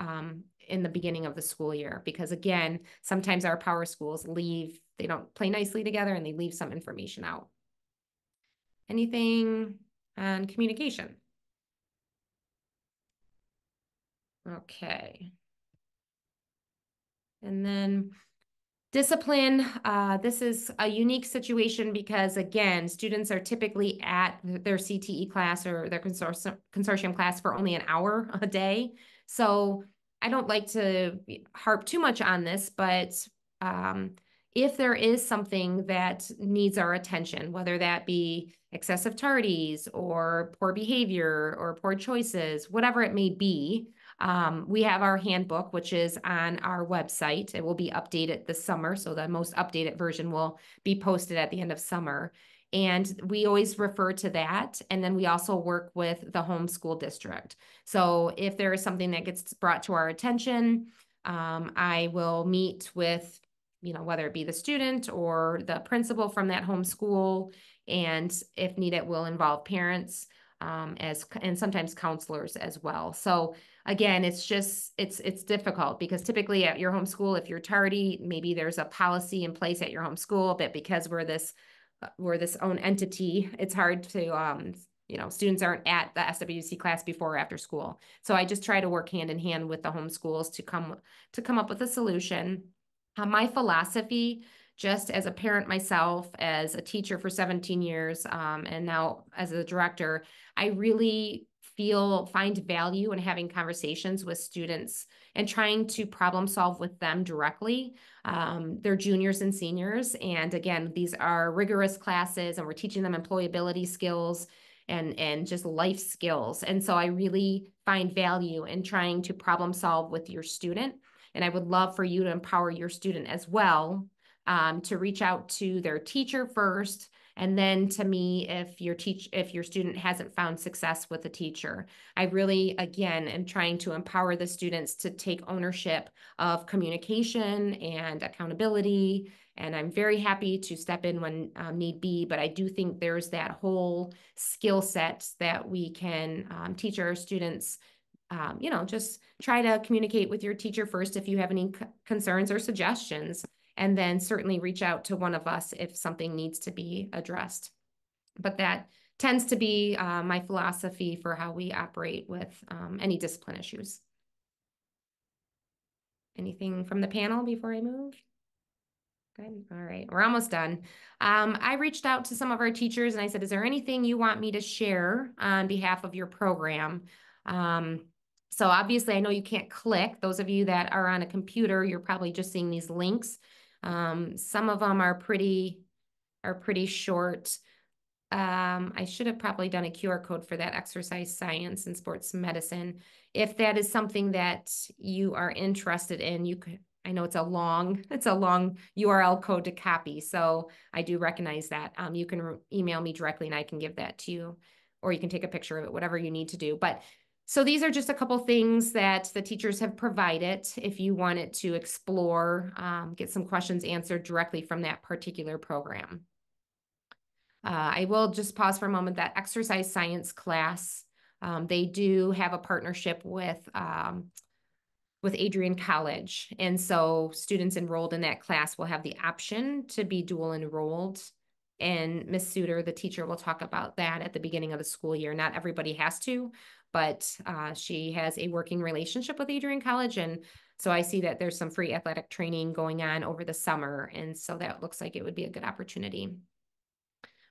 [SPEAKER 1] in the beginning of the school year, because again, sometimes our power schools they don't play nicely together, and they leave some information out. Anything on communication? Okay. And then discipline, this is a unique situation because, again, students are typically at their CTE class or their consortium class for only an hour a day. So I don't like to harp too much on this, but if there is something that needs our attention, whether that be excessive tardies or poor behavior or poor choices, whatever it may be, we have our handbook, which is on our website. It will be updated this summer. So the most updated version will be posted at the end of summer. And we always refer to that. And then we also work with the homeschool district. So if there is something that gets brought to our attention, I will meet with, whether it be the student or the principal from that homeschool. And if needed, we'll involve parents and sometimes counselors as well. So again, it's difficult because typically at your homeschool, if you're tardy, maybe there's a policy in place at your homeschool, but because we're this own entity, it's hard to, students aren't at the SWWC class before or after school. So I just try to work hand in hand with the homeschools to come up with a solution. My philosophy, just as a parent myself, as a teacher for 17 years, and now as a director, I really find value in having conversations with students and trying to problem solve with them directly. They're juniors and seniors. And again, these are rigorous classes, and we're teaching them employability skills and just life skills. And so I really find value in trying to problem solve with your student. And I would love for you to empower your student as well, to reach out to their teacher first, And then to me, if your student hasn't found success with a teacher, I really, again, am trying to empower the students to take ownership of communication and accountability. And I'm very happy to step in when need be, but I do think there's that whole skill set that we can teach our students. Just try to communicate with your teacher first if you have any concerns or suggestions, and then certainly reach out to one of us if something needs to be addressed. But that tends to be my philosophy for how we operate with any discipline issues. Anything from the panel before I move? Good. All right. We're almost done. I reached out to some of our teachers and I said, is there anything you want me to share on behalf of your program? So obviously I know you can't click. Those of you that are on a computer, you're probably just seeing these links. Some of them are pretty short. I should have probably done a QR code for that exercise science and sports medicine. If that is something that you are interested in, you could, I know it's a long URL code to copy. So I do recognize that. You can email me directly and I can give that to you, or you can take a picture of it, whatever you need to do. But so these are just a couple things that the teachers have provided if you wanted to explore, get some questions answered directly from that particular program. I will just pause for a moment. That exercise science class, they do have a partnership with Adrian College. And so students enrolled in that class will have the option to be dual enrolled. And Ms. Suter, the teacher, will talk about that at the beginning of the school year. Not everybody has to, but she has a working relationship with Adrian College. And so I see that there's some free athletic training going on over the summer. And so that looks like it would be a good opportunity.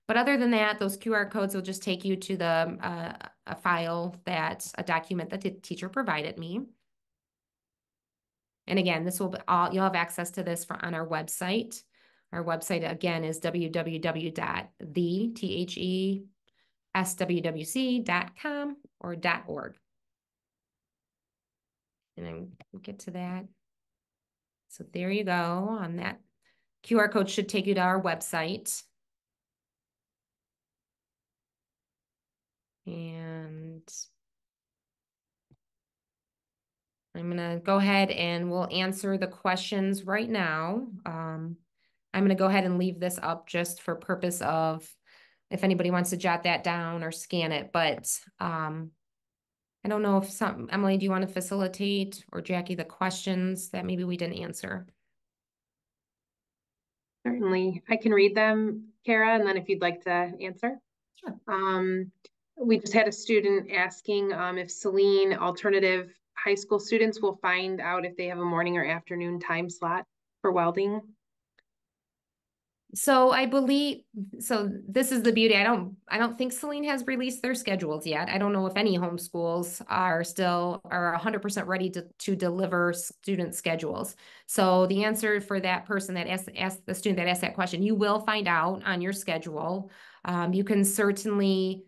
[SPEAKER 1] But other than that, those QR codes will just take you to a file a document that the teacher provided me. And again, this will be you'll have access to this on our website. Our website again is www.theswwc.com or .org. And then we'll get to that. So there you go. On that QR code should take you to our website. And I'm going to go ahead and we'll answer the questions right now. I'm going to go ahead and leave this up just for purpose of if anybody wants to jot that down or scan it. But I don't know if Emily, do you want to facilitate, or Jackie, the questions that maybe we didn't answer?
[SPEAKER 4] Certainly. I can read them, Kara, and then if you'd like to answer.
[SPEAKER 1] Sure.
[SPEAKER 4] We just had a student asking if Saline alternative high school students will find out if they have a morning or afternoon time slot for welding.
[SPEAKER 1] So I believe, so this is the beauty. I don't think Saline has released their schedules yet. I don't know if any homeschools are 100% ready to deliver student schedules. So the answer for that person that asked the student that asked that question, you will find out on your schedule. You can certainly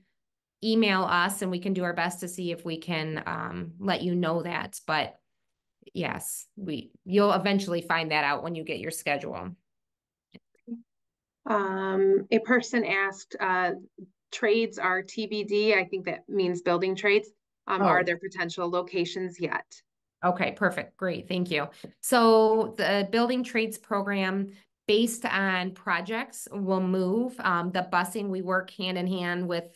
[SPEAKER 1] email us and we can do our best to see if we can let you know that. But yes, you'll eventually find that out when you get your schedule.
[SPEAKER 4] A person asked, trades are TBD. I think that means building trades. Are there potential locations yet?
[SPEAKER 1] Okay, perfect. Great. Thank you. So the building trades program, based on projects, will move. The busing, we work hand in hand with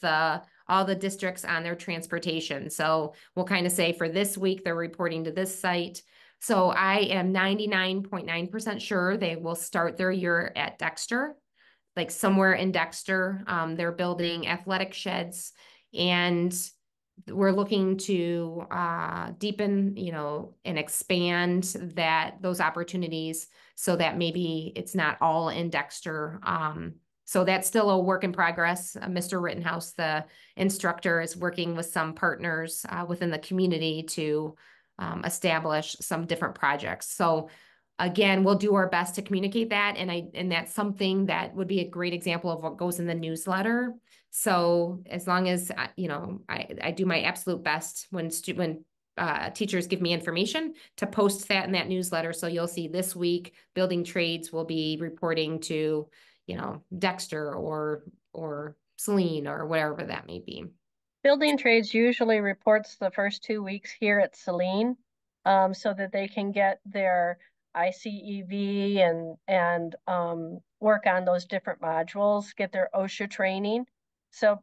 [SPEAKER 1] all the districts on their transportation. So we'll kind of say for this week, they're reporting to this site. So I am 99.9% sure they will start their year at Dexter, like somewhere in Dexter. They're building athletic sheds, and we're looking to deepen, and expand those opportunities so that maybe it's not all in Dexter. So that's still a work in progress. Mr. Rittenhouse, the instructor, is working with some partners within the community to establish some different projects. So again, we'll do our best to communicate that. And that's something that would be a great example of what goes in the newsletter. So as long as, I do my absolute best when teachers give me information to post that in that newsletter. So you'll see this week, building trades will be reporting to, Dexter or Celine or whatever that may be.
[SPEAKER 3] Building trades usually reports the first 2 weeks here at Celine, so that they can get their ICEV and work on those different modules, get their OSHA training. So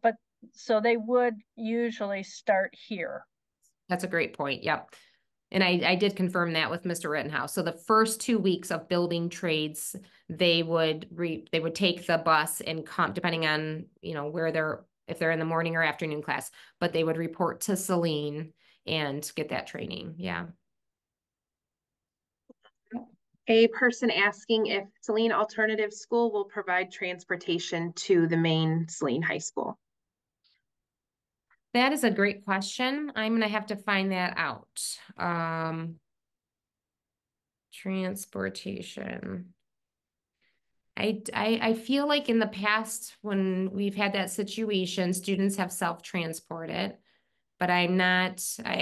[SPEAKER 3] they would usually start here.
[SPEAKER 1] That's a great point. Yep. And I did confirm that with Mr. Rittenhouse. So the first 2 weeks of building trades, they would take the bus and come, depending on, if they're in the morning or afternoon class, but they would report to Celine and get that training. Yeah.
[SPEAKER 4] A person asking if Celine Alternative School will provide transportation to the main Celine High School.
[SPEAKER 1] That is a great question. I'm going to have to find that out. Transportation. I feel like in the past when we've had that situation, students have self-transported, but I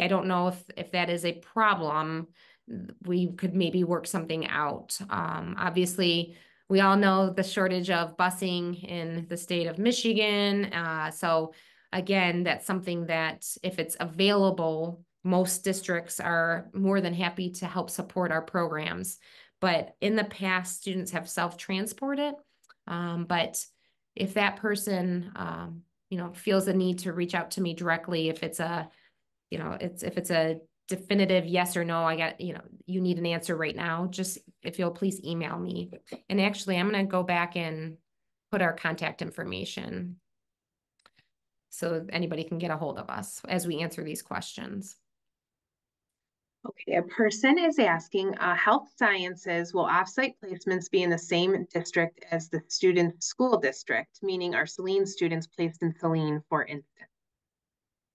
[SPEAKER 1] don't know if that is a problem. We could maybe work something out. Obviously, we all know the shortage of busing in the state of Michigan. So again, that's something that if it's available, most districts are more than happy to help support our programs. But in the past, students have self-transported. But if that person, feels a need to reach out to me directly, if it's a definitive yes or no, you need an answer right now, just if you'll please email me. And actually, I'm going to go back and put our contact information so anybody can get a hold of us as we answer these questions.
[SPEAKER 4] Okay, a person is asking, health sciences, will offsite placements be in the same district as the student school district, meaning are Celine students placed in Celine, for instance?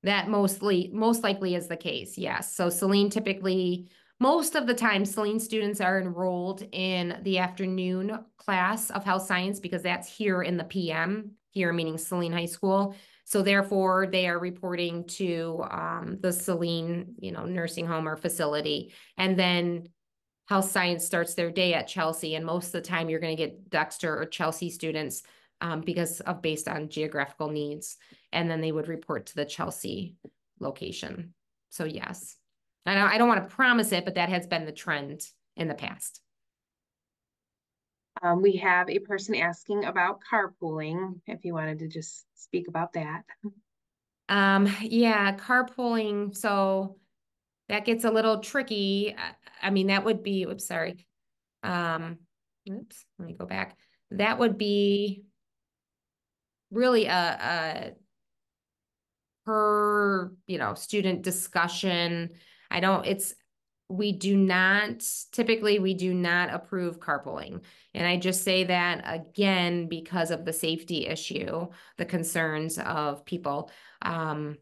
[SPEAKER 1] That most likely is the case, yes. So Celine typically, most of the time, Celine students are enrolled in the afternoon class of health science because that's here in the PM, here meaning Celine High School. So therefore, they are reporting to the Celine, nursing home or facility. And then health science starts their day at Chelsea. And most of the time, you're going to get Dexter or Chelsea students based on geographical needs. And then they would report to the Chelsea location. So yes, I don't want to promise it, but that has been the trend in the past.
[SPEAKER 4] We have a person asking about carpooling, if you wanted to just speak about that.
[SPEAKER 1] Yeah, carpooling. So that gets a little tricky. I mean, that would be, oops, sorry. Oops, let me go back. That would be really a per, student discussion. Typically we do not approve carpooling. And I just say that again, because of the safety issue, the concerns of people, that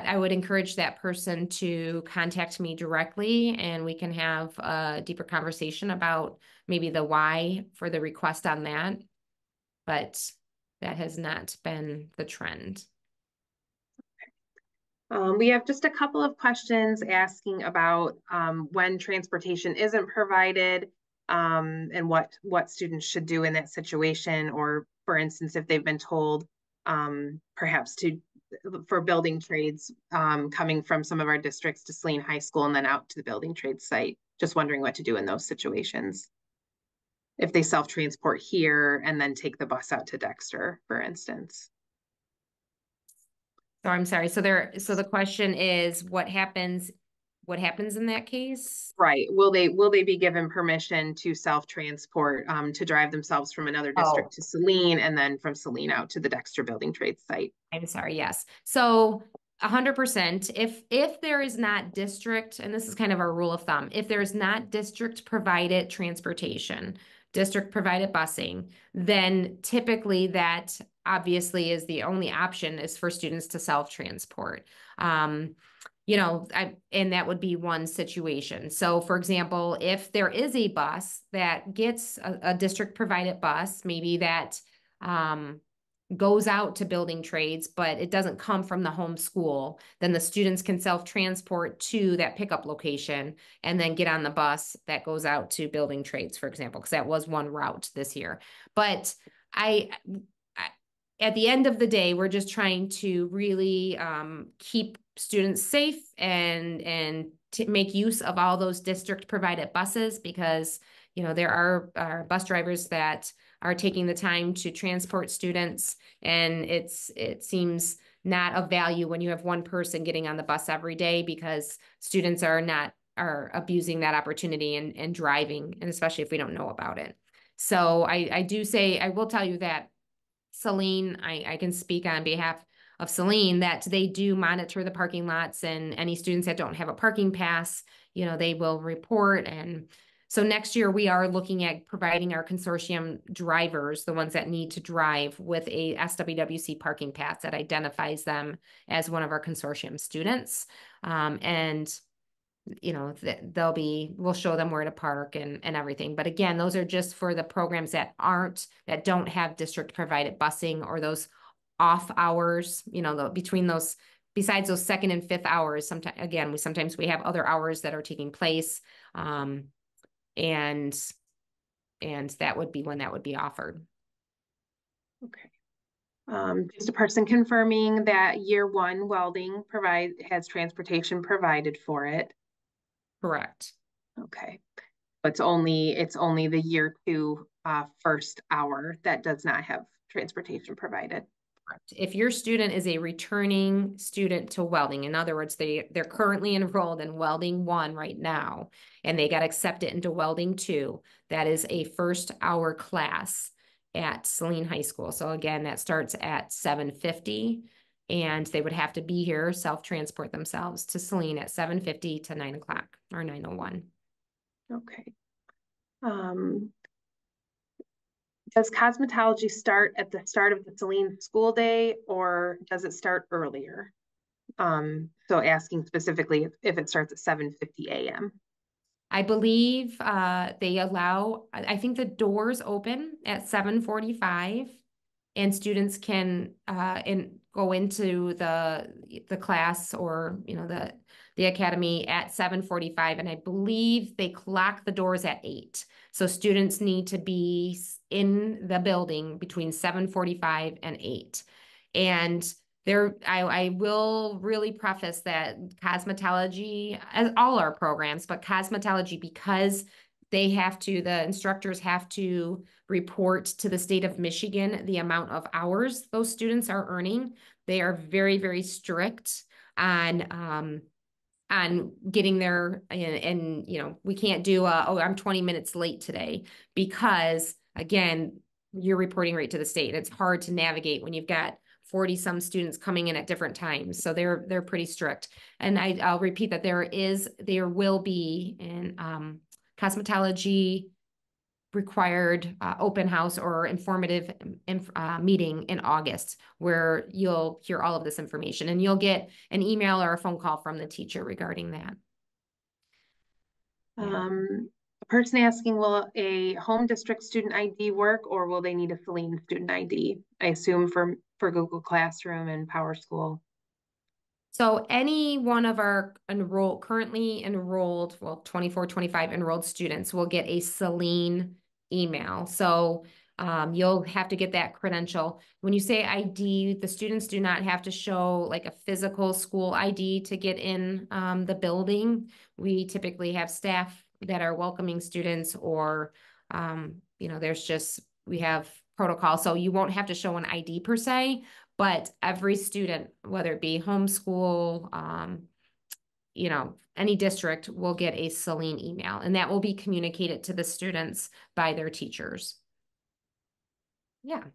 [SPEAKER 1] I would encourage that person to contact me directly and we can have a deeper conversation about maybe the why for the request on that. But that has not been the trend.
[SPEAKER 4] We have just a couple of questions asking about when transportation isn't provided and what students should do in that situation, or for instance, if they've been told perhaps for building trades coming from some of our districts to Celine High School and then out to the building trades site. Just wondering what to do in those situations. If they self-transport here and then take the bus out to Dexter, for instance.
[SPEAKER 1] So I'm sorry. So the question is, what happens in that case?
[SPEAKER 4] Right. Will they be given permission to self-transport to drive themselves from another district to Celine and then from Celine out to the Dexter building trades site?
[SPEAKER 1] I'm sorry. Yes. So 100%. If there is not district, and this is kind of our rule of thumb, if there is not district provided transportation, district provided busing, then typically that obviously is the only option is for students to self-transport. And that would be one situation. So for example, if there is a bus that gets a district provided bus, maybe that goes out to building trades, but it doesn't come from the home school, then the students can self-transport to that pickup location and then get on the bus that goes out to building trades, for example, because that was one route this year. But I, at the end of the day, we're just trying to really keep students safe and to make use of all those district provided buses, because there are bus drivers that are taking the time to transport students, and it seems not of value when you have one person getting on the bus every day, because students are abusing that opportunity and driving, and especially if we don't know about it. So I will tell you that Celine, I can speak on behalf of Celine, that they do monitor the parking lots, and any students that don't have a parking pass, they will report. And so next year we are looking at providing our consortium drivers, the ones that need to drive, with a SWWC parking pass that identifies them as one of our consortium students. And we'll show them where to park and everything. But again, those are just for the programs that don't have district provided busing, or those off hours, between those, besides those second and fifth hours. Sometimes we have other hours that are taking place. And that would be when that would be offered.
[SPEAKER 4] Okay. Just a person confirming that year one welding has transportation provided for it.
[SPEAKER 1] Correct.
[SPEAKER 4] Okay. But it's only the year two first hour that does not have transportation provided.
[SPEAKER 1] Correct. If your student is a returning student to welding, in other words, they're currently enrolled in welding 1 right now, and they got accepted into welding 2, that is a first hour class at Saline High School. So again, that starts at 7:50, and they would have to be here, self-transport themselves to Saline at 7:50 to 9 o'clock or 9:01.
[SPEAKER 4] Okay. Does cosmetology start at the start of the Saline school day, or does it start earlier? So asking specifically if it starts at 7:50 a.m.
[SPEAKER 1] I believe they allow, I think the doors open at 7:45, and students can go into the class, or the academy at 7:45, and I believe they clock the doors at 8. So students need to be in the building between 7:45 and 8. And I will really preface that cosmetology, as all our programs, but cosmetology, because the instructors have to report to the state of Michigan the amount of hours those students are earning. They are very, very strict on getting there, and we can't do I'm 20 minutes late today, because again, you're reporting right to the state. It's hard to navigate when you've got 40 some students coming in at different times. So they're pretty strict. And I'll repeat that there will be in cosmetology required open house or informative meeting in August, where you'll hear all of this information, and you'll get an email or a phone call from the teacher regarding that.
[SPEAKER 4] A person asking, will a home district student ID work, or will they need a Saline student ID? I assume for Google Classroom and PowerSchool.
[SPEAKER 1] So any one of our currently enrolled, 24, 25 enrolled students will get a Saline email. So you'll have to get that credential. When you say ID, the students do not have to show like a physical school ID to get in the building. We typically have staff that are welcoming students, or we have protocol. So you won't have to show an ID per se, but every student, whether it be homeschool, any district, will get a Saline email, and that will be communicated to the students by their teachers. Yeah.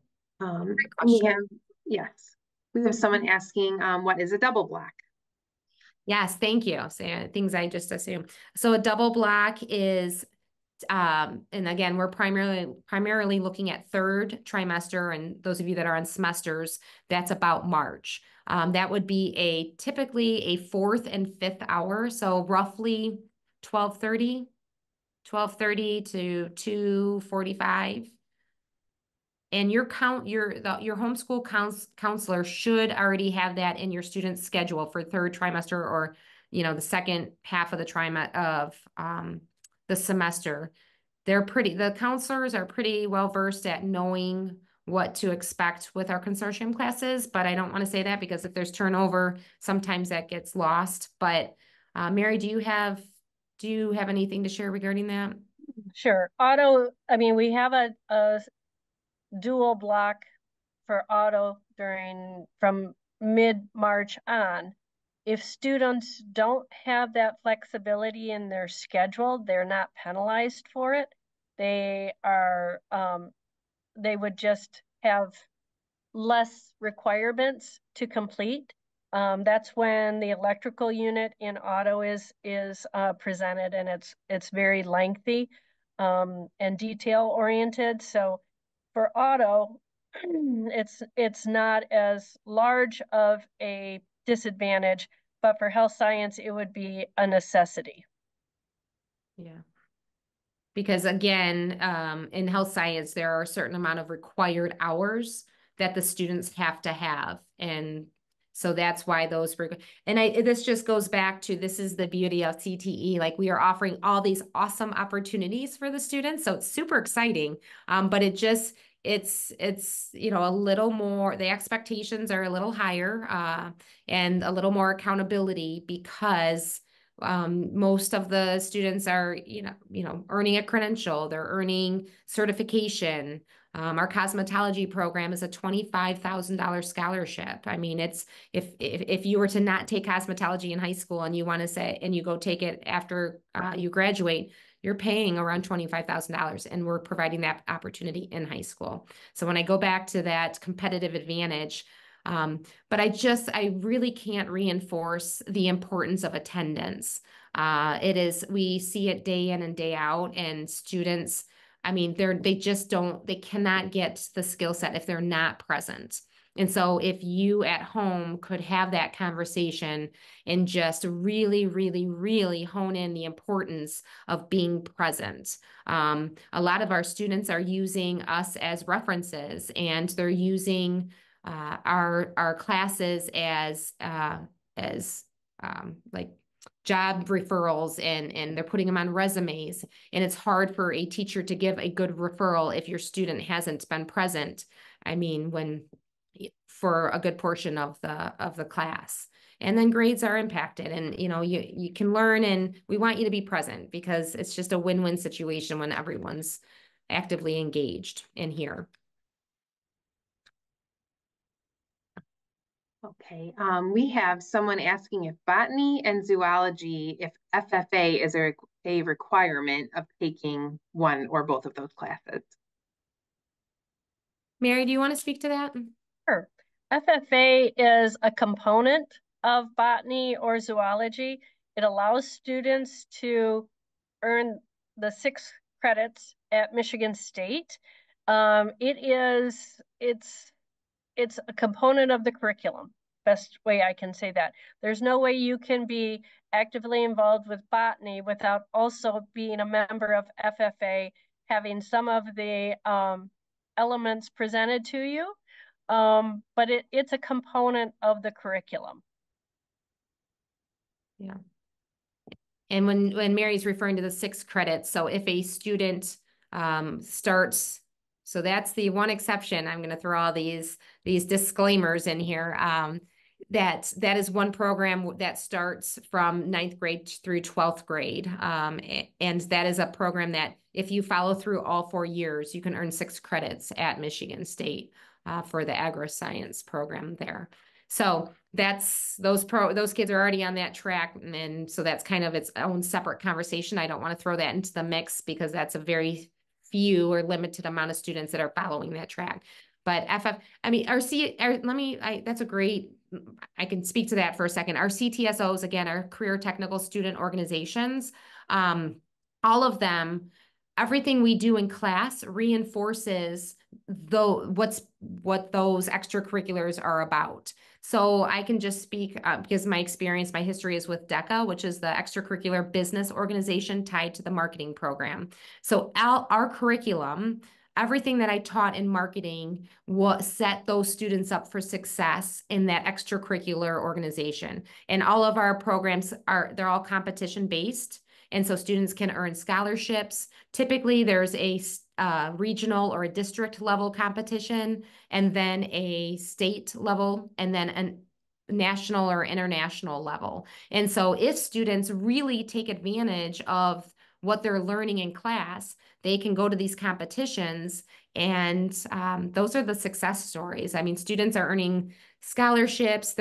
[SPEAKER 4] Yes. We have someone asking, what is a double block?
[SPEAKER 1] Yes, thank you. So things I just assume. So a double block is, and again, we're primarily looking at third trimester, and those of you that are on semesters, that's about March. That would be typically a 4th and 5th hour, so roughly 12:30 to 2:45. And your homeschool counselor should already have that in your student's schedule for third trimester, or the second half of the semester. The counselors are pretty well versed at knowing what to expect with our consortium classes, but I don't want to say that because if there's turnover, sometimes that gets lost. But Mary, do you have anything to share regarding that?
[SPEAKER 3] Sure. Auto, I mean, we have a dual block for auto from mid-March on. If students don't have that flexibility in their schedule, they're not penalized for it. They are, they would just have less requirements to complete. That's when the electrical unit in auto is presented, and it's very lengthy and detail oriented. So for auto, it's not as large of a disadvantage, but for health science, it would be a necessity.
[SPEAKER 1] Yeah. Because again, in health science, there are a certain amount of required hours that the students have to have. And so that's why those were, and this just goes back to, this is the beauty of CTE. Like, we are offering all these awesome opportunities for the students. So it's super exciting. But it's, you know, a little more, the expectations are a little higher, and a little more accountability, because most of the students are, earning a credential, they're earning certification. Our cosmetology program is a $25,000 scholarship. I mean, it's, if you were to not take cosmetology in high school and you want to say, and you go take it after you graduate, you're paying around $25,000, and we're providing that opportunity in high school. So when I go back to that competitive advantage, but I really can't reinforce the importance of attendance. We see it day in and day out, and students, I mean, they cannot get the skill set if they're not present. And so if you at home could have that conversation and just really, really, really hone in the importance of being present. A lot of our students are using us as references, and they're using our classes as like job referrals, and they're putting them on resumes. And it's hard for a teacher to give a good referral if your student hasn't been present. I mean, for a good portion of the class. And then grades are impacted, and you can learn, and we want you to be present, because it's just a win-win situation when everyone's actively engaged in here.
[SPEAKER 4] Okay, we have someone asking if botany and zoology, if FFA is a requirement of taking one or both of those classes.
[SPEAKER 1] Mary, do you want to speak to that?
[SPEAKER 3] Sure. FFA is a component of botany or zoology. It allows students to earn the 6 credits at Michigan State. It's a component of the curriculum. Best way I can say that. There's no way you can be actively involved with botany without also being a member of FFA, having some of the elements presented to you. But it's a component of the curriculum.
[SPEAKER 1] Yeah. And when Mary's referring to the 6 credits, so if a student starts, so that's the one exception. I'm going to throw all these disclaimers in here. That is one program that starts from 9th grade through 12th grade. And that is a program that if you follow through all 4 years, you can earn 6 credits at Michigan State for the agri-science program there. So that's those kids are already on that track. And so that's kind of its own separate conversation. I don't want to throw that into the mix, because that's a very few or limited amount of students that are following that track. But that's a great, I can speak to that for a second. Our CTSOs, again, our career technical student organizations, all of them, everything we do in class reinforces what those extracurriculars are about. So I can just speak because my history is with DECA, which is the extracurricular business organization tied to the marketing program. So our curriculum, everything that I taught in marketing, set those students up for success in that extracurricular organization. And all of our programs they're all competition based. And so students can earn scholarships. Typically there's a a regional or a district level competition, and then a state level, and then a national or international level. And so if students really take advantage of what they're learning in class, they can go to these competitions, and those are the success stories. I mean, students are earning scholarships.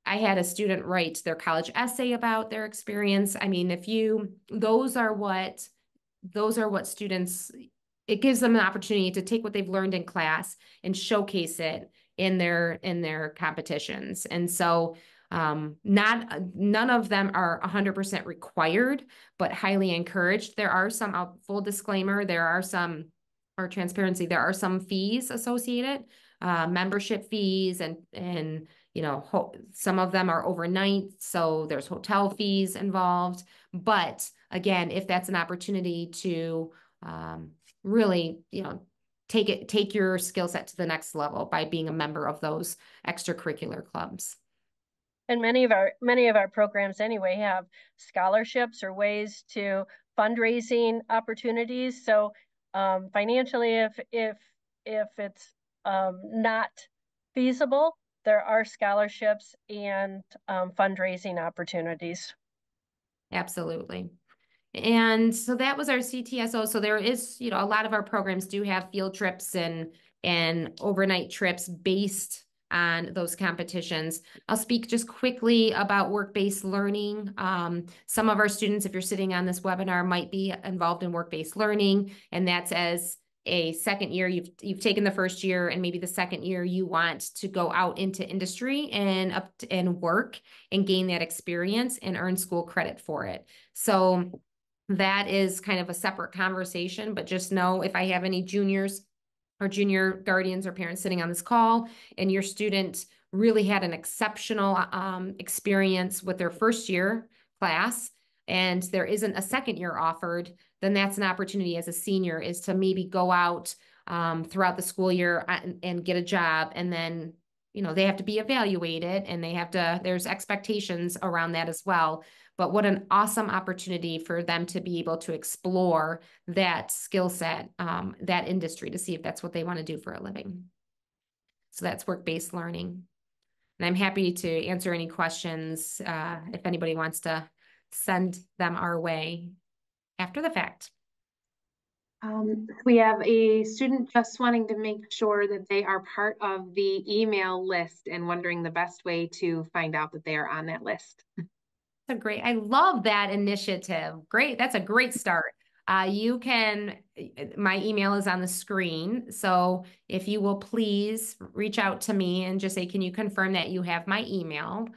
[SPEAKER 1] I had a student write their college essay about their experience. I mean, those are what students, it gives them an opportunity to take what they've learned in class and showcase it in their competitions. And so none of them are 100% required, but highly encouraged. There are some, full disclaimer, or transparency, there are some fees associated, membership fees, and some of them are overnight, so there's hotel fees involved. But again, if that's an opportunity to really, take your skill set to the next level by being a member of those extracurricular clubs.
[SPEAKER 3] And many of our programs anyway have scholarships or ways to fundraising opportunities. So financially, if it's not feasible, there are scholarships and fundraising opportunities.
[SPEAKER 1] Absolutely. And so that was our CTSO. So there is, a lot of our programs do have field trips and overnight trips based on those competitions. I'll speak just quickly about work-based learning. Some of our students, if you're sitting on this webinar, might be involved in work-based learning, and that's as a second year, you've taken the first year, and maybe the second year you want to go out into industry and work and gain that experience and earn school credit for it. So that is kind of a separate conversation, but just know, if I have any juniors or junior guardians or parents sitting on this call, and your student really had an exceptional experience with their first year class, and there isn't a second year offered, then that's an opportunity as a senior, is to maybe go out throughout the school year and get a job. And then, they have to be evaluated, and there's expectations around that as well. But what an awesome opportunity for them to be able to explore that skill set, that industry, to see if that's what they want to do for a living. So that's work-based learning. And I'm happy to answer any questions if anybody wants to send them our way after the fact.
[SPEAKER 4] We have a student just wanting to make sure that they are part of the email list and wondering the best way to find out that they are on that list.
[SPEAKER 1] I love that initiative. Great. That's a great start. My email is on the screen. So if you will please reach out to me and just say, can you confirm that you have my email?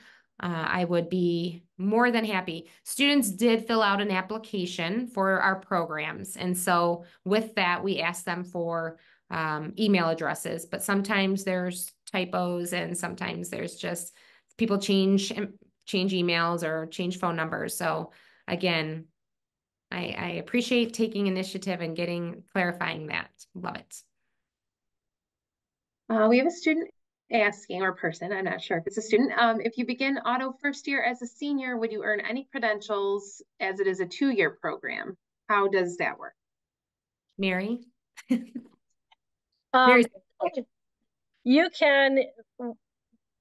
[SPEAKER 1] I would be more than happy. Students did fill out an application for our programs. And so with that, we asked them for email addresses, but sometimes there's typos, and sometimes there's just people change emails or change phone numbers. So again, I appreciate taking initiative and clarifying that. Love it.
[SPEAKER 4] We have a student asking, or person, I'm not sure if it's a student, if you begin auto first year as a senior, would you earn any credentials, as it is a 2-year program? How does that work?
[SPEAKER 1] Mary?
[SPEAKER 3] You can,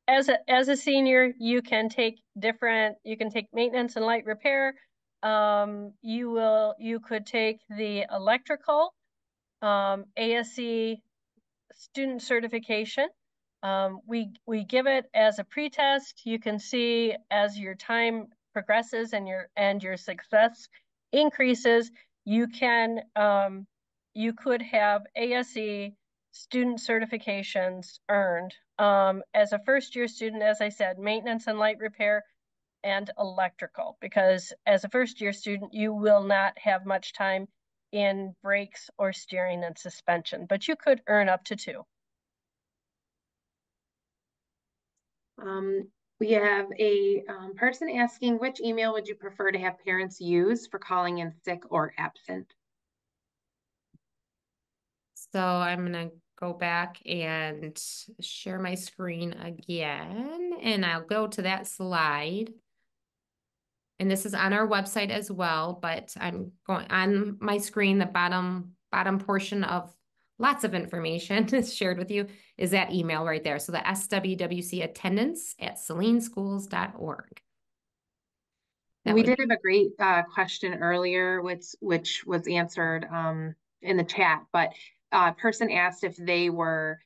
[SPEAKER 3] as a senior, you can take maintenance and light repair. You could take the electrical, ASE student certification. We give it as a pretest. You can see as your time progresses and your success increases, you could have ASE student certifications earned. As a first year student, as I said, maintenance and light repair and electrical, because as a first year student, you will not have much time in brakes or steering and suspension, but you could earn up to 2.
[SPEAKER 4] We have a person asking, which email would you prefer to have parents use for calling in sick or absent?
[SPEAKER 1] So I'm going to go back and share my screen again, and I'll go to that slide. And this is on our website as well, but I'm going on my screen, the bottom bottom portion of lots of information is shared with you is that email right there. So the SWWC attendance@salineschools.org.
[SPEAKER 4] We did have a great question earlier, which was answered in the chat, but a person asked if their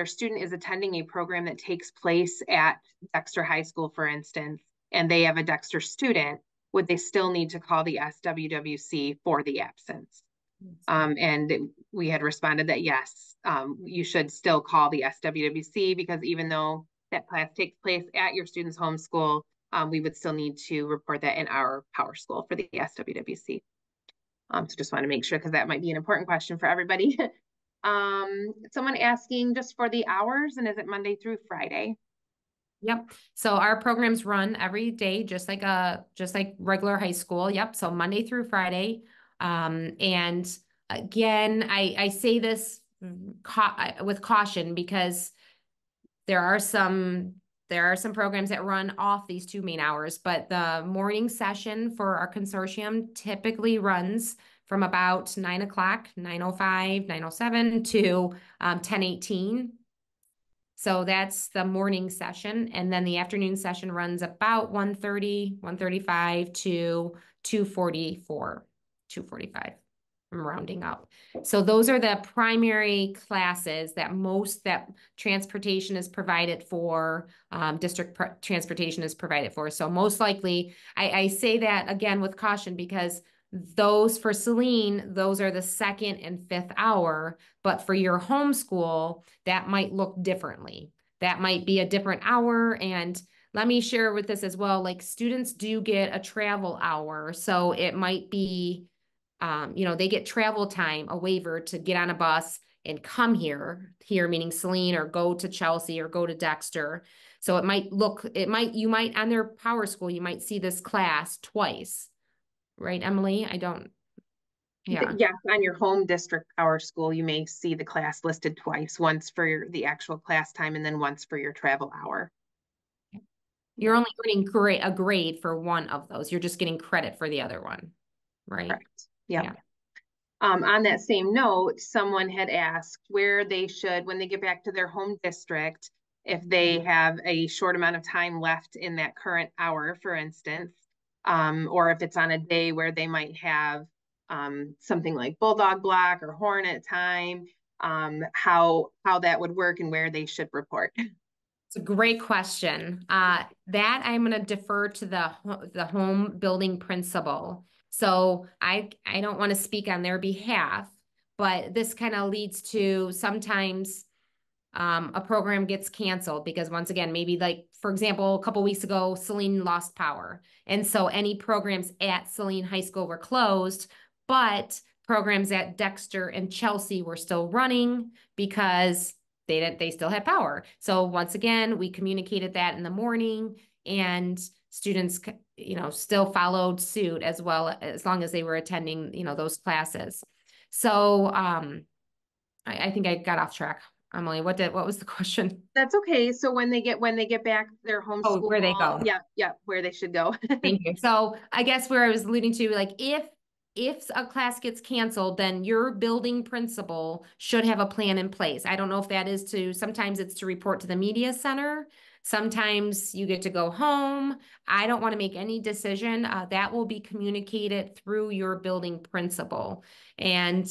[SPEAKER 4] student is attending a program that takes place at Dexter High School, for instance, and they have a Dexter student, would they still need to call the SWWC for the absence? And we had responded that yes, you should still call the SWWC, because even though that class takes place at your student's home school, we would still need to report that in our power school for the SWWC. So just want to make sure, because that might be an important question for everybody. Someone asking just for the hours, and is it Monday through Friday?
[SPEAKER 1] Yep. So our programs run every day, just like regular high school. Yep. So Monday through Friday. And again, I say this with caution, because there are some programs that run off these 2 main hours, but the morning session for our consortium typically runs from about 9 o'clock, 9:05, 9:07 to 10:18. So that's the morning session. And then the afternoon session runs about 1:30, 1:35 to 2:44, 2:45. I'm rounding up. So those are the primary classes that transportation is provided for, district transportation is provided for. So most likely, I say that again with caution, because those for Saline, those are the 2nd and 5th hour, but for your homeschool, that might look differently. That might be a different hour. And let me share with this as well, like students do get a travel hour. So it might be, they get travel time, a waiver to get on a bus and come here meaning Saline, or go to Chelsea, or go to Dexter. So you might on their power school, you might see this class twice. Right, Emily? Yeah.
[SPEAKER 4] Yes, on your home district power school, you may see the class listed twice, once for the actual class time and then once for your travel hour.
[SPEAKER 1] You're only earning a grade for one of those. You're just getting credit for the other one, right?
[SPEAKER 4] Correct. Yeah. On that same note, someone had asked where they should, when they get back to their home district, if they have a short amount of time left in that current hour, for instance, or if it's on a day where they might have something like Bulldog block or Hornet time, how that would work and where they should report.
[SPEAKER 1] It's a great question. That I'm going to defer to the home building principal. So I don't want to speak on their behalf, but this kind of leads to sometimes a program gets canceled because, once again, maybe, like, for example, a couple weeks ago, Saline lost power. And so any programs at Saline High School were closed, but programs at Dexter and Chelsea were still running because they still had power. So once again, we communicated that in the morning, and students, still followed suit as well, as long as they were attending, those classes. So I think I got off track. Emily, what was the question?
[SPEAKER 4] That's okay. So when they get back their home school,
[SPEAKER 1] where they go.
[SPEAKER 4] Yeah, where they should go.
[SPEAKER 1] Thank you. So I guess where I was alluding to, like, if a class gets canceled, then your building principal should have a plan in place. I don't know if that is sometimes it's to report to the media center. Sometimes you get to go home. I don't want to make any decision. That will be communicated through your building principal. And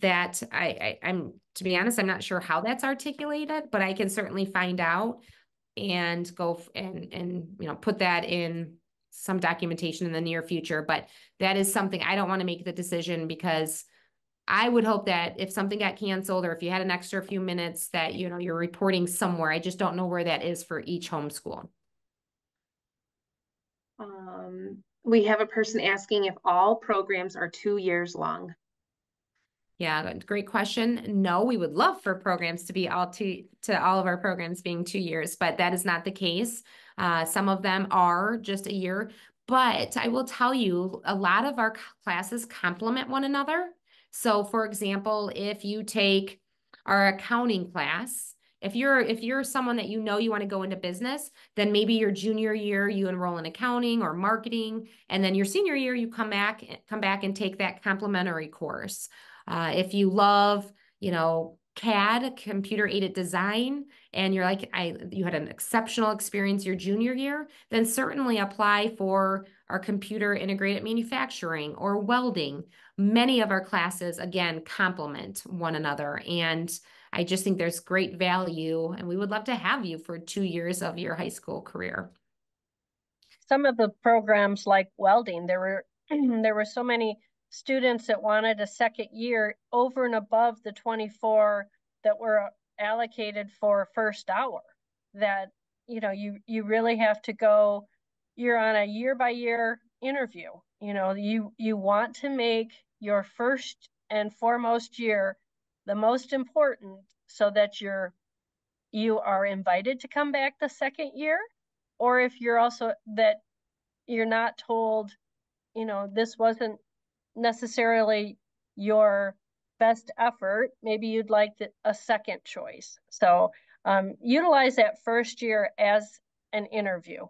[SPEAKER 1] that I'm, to be honest, I'm not sure how that's articulated, but I can certainly find out and go and put that in some documentation in the near future. But that is something I don't want to make the decision, because I would hope that if something got canceled, or if you had an extra few minutes, that you're reporting somewhere. I just don't know where that is for each homeschool.
[SPEAKER 4] We have a person asking if all programs are 2 years long.
[SPEAKER 1] Yeah, great question. No, we would love for programs to be all of our programs being 2 years, but that is not the case. Some of them are just a year, but I will tell you, a lot of our classes complement one another. So for example, if you take our accounting class If you're someone that you want to go into business, then maybe your junior year you enroll in accounting or marketing, and then your senior year you come back and take that complementary course. If you love, CAD, computer aided design, and you're like, you had an exceptional experience your junior year, then certainly apply for our computer integrated manufacturing or welding. Many of our classes, again, complement one another. And I just think there's great value, and we would love to have you for 2 years of your high school career.
[SPEAKER 3] Some of the programs like welding, there were so many students that wanted a second year over and above the 24 that were allocated for first hour, that you really have to go, you're on a year by year interview. You want to make your first and foremost year the most important, so that you are invited to come back the second year, or if you're also that you're not told, this wasn't necessarily your best effort, maybe you'd like a second choice. So utilize that first year as an interview.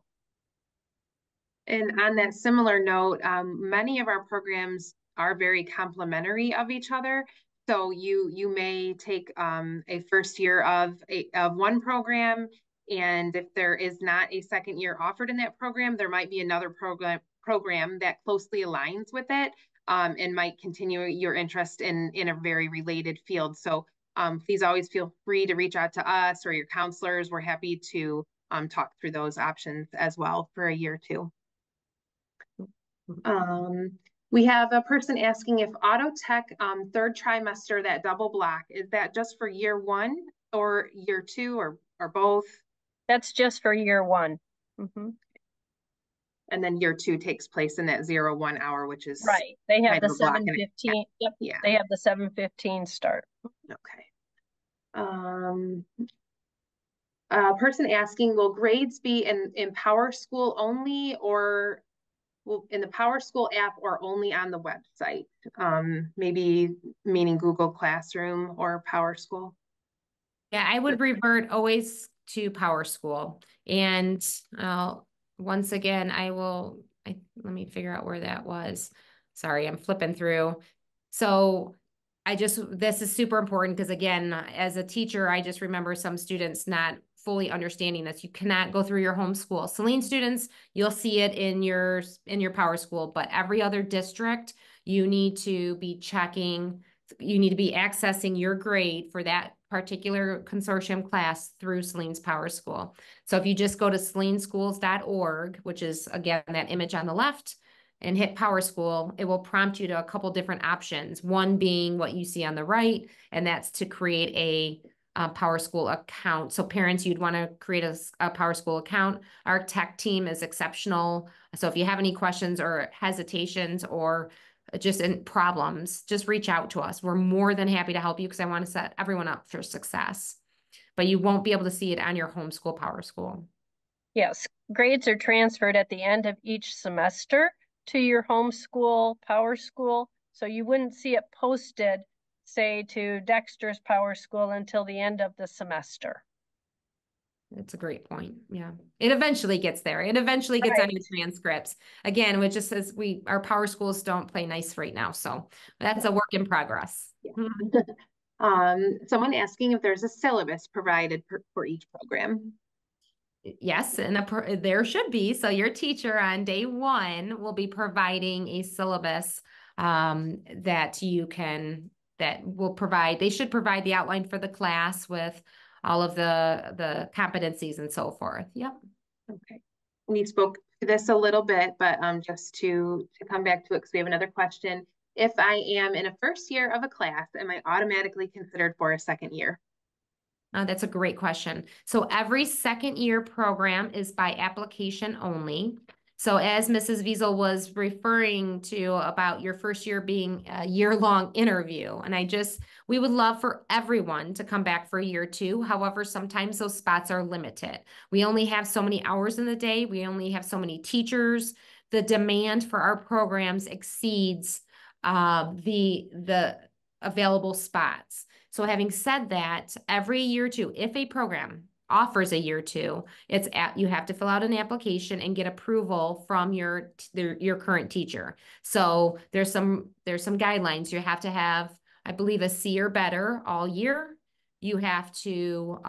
[SPEAKER 4] And on that similar note, many of our programs are very complementary of each other. So you may take a first year of one program, and if there is not a second year offered in that program, there might be another program that closely aligns with it, and might continue your interest in a very related field. So please always feel free to reach out to us or your counselors. We're happy to talk through those options as well for a year or two. We have a person asking if auto tech third trimester, that double block, is that just for year 1 or year 2 or both?
[SPEAKER 3] That's just for year 1. Mm-hmm.
[SPEAKER 4] And then year 2 takes place in that 0-1 hour, which is
[SPEAKER 3] right. They have the 7:15. Yep.
[SPEAKER 4] Yeah.
[SPEAKER 3] They have the 7:15 start.
[SPEAKER 4] Okay. Person asking, will grades be in Power School only, or in the Power School app, or only on the website? Maybe meaning Google Classroom or Power School.
[SPEAKER 1] Yeah, I would revert always to Power School. And once again, let me figure out where that was. Sorry, I'm flipping through. So this is super important, because again, as a teacher, I just remember some students not fully understanding this. You cannot go through your homeschool. Saline students, you'll see it in your Power School, but every other district, you need to be accessing your grade for that particular consortium class through Saline's Power School. So if you just go to salineschools.org, which is again that image on the left, and hit Power School, it will prompt you to a couple different options. One being what you see on the right, and that's to create a Power School account. So parents, you'd want to create a Power School account. Our tech team is exceptional. So if you have any questions or hesitations or just problems, just reach out to us. We're more than happy to help you, because I want to set everyone up for success. But you won't be able to see it on your homeschool Power School.
[SPEAKER 3] Yes, grades are transferred at the end of each semester to your homeschool Power School. So you wouldn't see it posted, say, to Dexter's Power School until the end of the semester.
[SPEAKER 1] That's a great point. Yeah. It eventually gets there. It eventually gets on your transcripts. Again, which just says our Power Schools don't play nice right now. So that's a work in progress.
[SPEAKER 4] Yeah. Someone asking if there's a syllabus provided for each program.
[SPEAKER 1] Yes, and there should be. So your teacher on day 1 will be providing a syllabus that they should provide the outline for the class with all of the competencies and so forth. Yep.
[SPEAKER 4] Okay. We spoke to this a little bit, but just to come back to it, because we have another question. If I am in a first year of a class, am I automatically considered for a second year?
[SPEAKER 1] That's a great question. So every second year program is by application only. So as Mrs. Wiesel was referring to about your first year being a year-long interview, and we would love for everyone to come back for year 2. However, sometimes those spots are limited. We only have so many hours in the day. We only have so many teachers. The demand for our programs exceeds the available spots. So having said that, every year two, if a program offers a year two, you have to fill out an application and get approval from your current teacher. So there's some guidelines. You have to have, I believe, a C or better all year. You have to,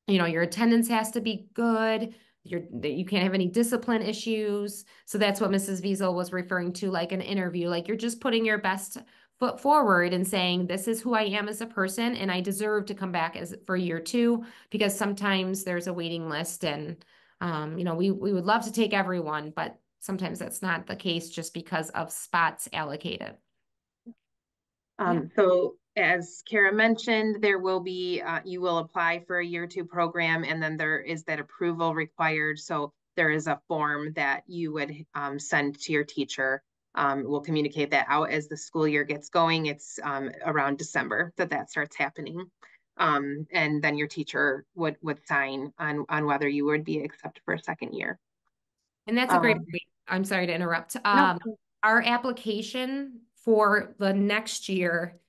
[SPEAKER 1] your attendance has to be good. You can't have any discipline issues. So that's what Mrs. Wiesel was referring to, like an interview. Like you're just putting your best foot forward and saying, this is who I am as a person, and I deserve to come back for year two, because sometimes there's a waiting list, and we would love to take everyone, but sometimes that's not the case just because of spots allocated.
[SPEAKER 4] So as Kara mentioned, there will be, you will apply for a year two program, and then there is that approval required. So there is a form that you would send to your teacher. We'll communicate that out as the school year gets going. It's around December that starts happening. And then your teacher would sign on whether you would be accepted for a second year.
[SPEAKER 1] And that's a great point. I'm sorry to interrupt.
[SPEAKER 4] No.
[SPEAKER 1] Our application for the next year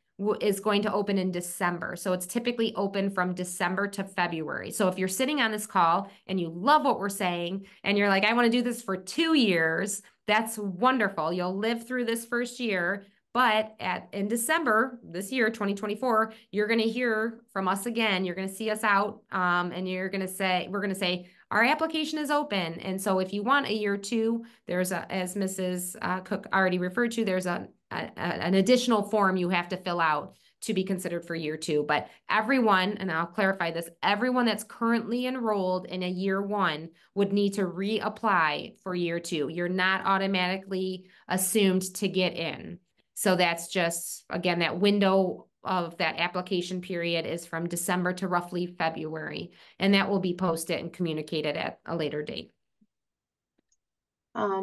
[SPEAKER 1] is going to open in December. So it's typically open from December to February. So if you're sitting on this call and you love what we're saying and you're like, I want to do this for 2 years, that's wonderful. You'll live through this first year. But in December this year, 2024, you're going to hear from us again. You're going to see us out, and we're going to say, our application is open. And so if you want a year two, there's as Mrs. Cook already referred to, there's an additional form you have to fill out to be considered for year two. But everyone, and I'll clarify this, everyone that's currently enrolled in a year one would need to reapply for year two. You're not automatically assumed to get in. So that's just, again, that window of that application period is from December to roughly February, and that will be posted and communicated at a later date.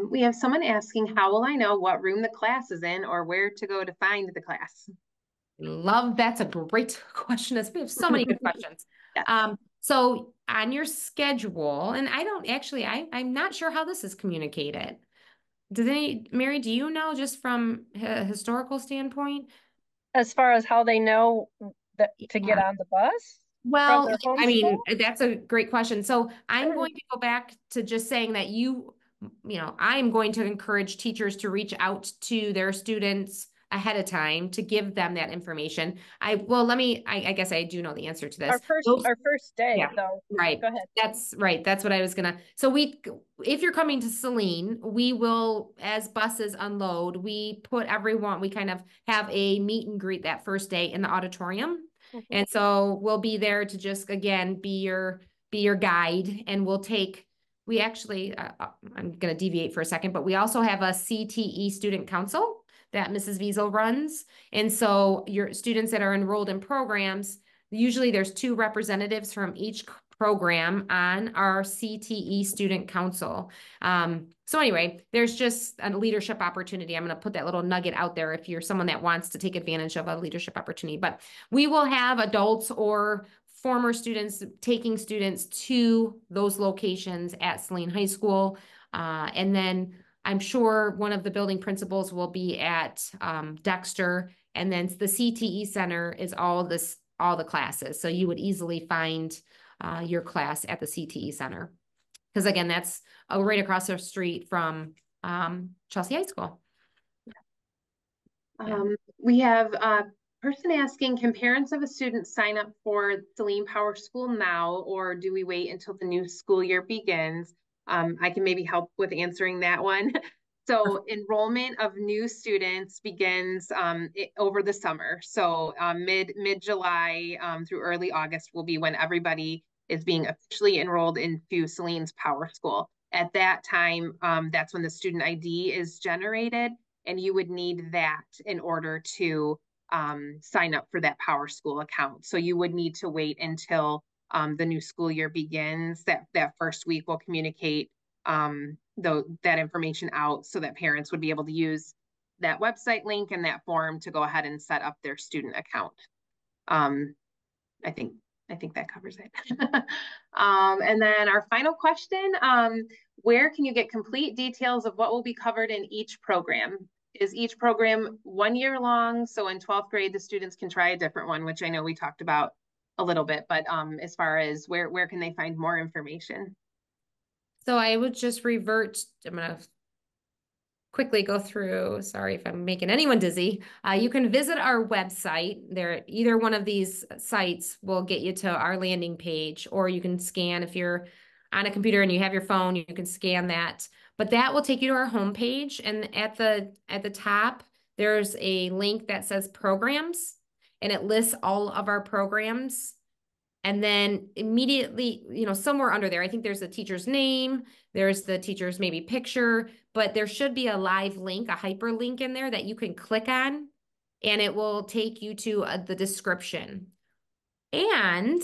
[SPEAKER 4] We have someone asking, how will I know what room the class is in or where to go to find the class?
[SPEAKER 1] That's a great question. We have so many good questions.
[SPEAKER 4] Yes.
[SPEAKER 1] So on your schedule, and I'm not sure how this is communicated. Mary, do you know, just from a historical standpoint?
[SPEAKER 3] As far as how they know that to get on the bus?
[SPEAKER 1] Well, I mean, that's a great question. So I'm going to go back to just saying that I am going to encourage teachers to reach out to their students ahead of time to give them that information. I guess I do know the answer to this.
[SPEAKER 3] Our first day,
[SPEAKER 1] yeah,
[SPEAKER 3] though.
[SPEAKER 1] Right.
[SPEAKER 3] Go ahead.
[SPEAKER 1] That's right. That's what I was gonna. So if you're coming to Saline, we will, as buses unload, we kind of have a meet and greet that first day in the auditorium. Mm-hmm. And so we'll be there to just, again, be your guide, and we actually, I'm going to deviate for a second, but we also have a CTE student council that Mrs. Wiesel runs. And so your students that are enrolled in programs, usually there's 2 representatives from each program on our CTE student council. So anyway, there's just a leadership opportunity. I'm going to put that little nugget out there if you're someone that wants to take advantage of a leadership opportunity. But we will have adults or former students taking students to those locations at Saline High School. And then I'm sure one of the building principals will be at Dexter, and then the CTE center is all the classes. So you would easily find your class at the CTE center. Because again, that's right across the street from Chelsea High School.
[SPEAKER 4] We have a person asking, can parents of a student sign up for Saline Power School now, or do we wait until the new school year begins? I can maybe help with answering that one. So enrollment of new students begins over the summer. So mid-July through early August will be when everybody is being officially enrolled into Saline's Power School. At that time, that's when the student ID is generated, and you would need that in order to sign up for that Power School account. So you would need to wait until the new school year begins. That first week will communicate that information out so that parents would be able to use that website link and that form to go ahead and set up their student account. I think that covers it. And then our final question, where can you get complete details of what will be covered in each program? each program 1 year long. So in 12th grade, the students can try a different one, which I know we talked about a little bit, but as far as where can they find more information?
[SPEAKER 1] So I would just revert, I'm going to quickly go through, sorry if I'm making anyone dizzy. You can visit our website. There, either one of these sites will get you to our landing page, or you can scan if you're on a computer and you have your phone, you can scan that. But that will take you to our homepage, and at the top, there's a link that says programs, and it lists all of our programs. And then immediately, somewhere under there, I think there's the teacher's name, there's the teacher's maybe picture, but there should be a live link, a hyperlink in there that you can click on, and it will take you to the description. And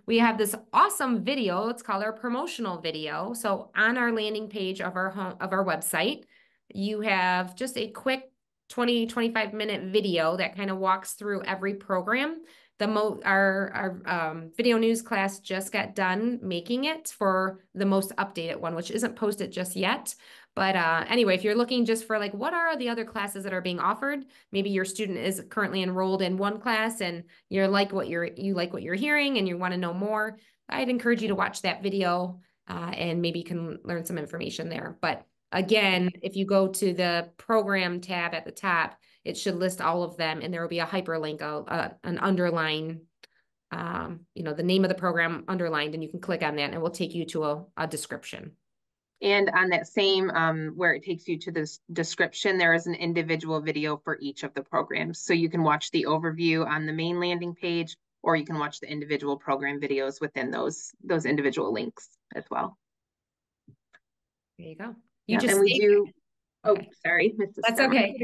[SPEAKER 1] we have this awesome video. It's called our promotional video. So on our landing page of our website, you have just a quick 25 minute video that kind of walks through every program. Our video news class just got done making it for the most updated one, which isn't posted just yet. But anyway, if you're looking just for like, what are the other classes that are being offered? Maybe your student is currently enrolled in one class and you like what you're hearing and you want to know more, I'd encourage you to watch that video and maybe you can learn some information there. But again, if you go to the program tab at the top, it should list all of them, and there will be a hyperlink, an underline, the name of the program underlined, and you can click on that and it will take you to a description.
[SPEAKER 4] And on that same, where it takes you to this description, there is an individual video for each of the programs. So you can watch the overview on the main landing page, or you can watch the individual program videos within those individual links as well.
[SPEAKER 1] There you go.
[SPEAKER 4] And we do.
[SPEAKER 1] Okay.
[SPEAKER 4] Oh, sorry, Mrs.
[SPEAKER 1] That's
[SPEAKER 4] Summer.
[SPEAKER 1] okay.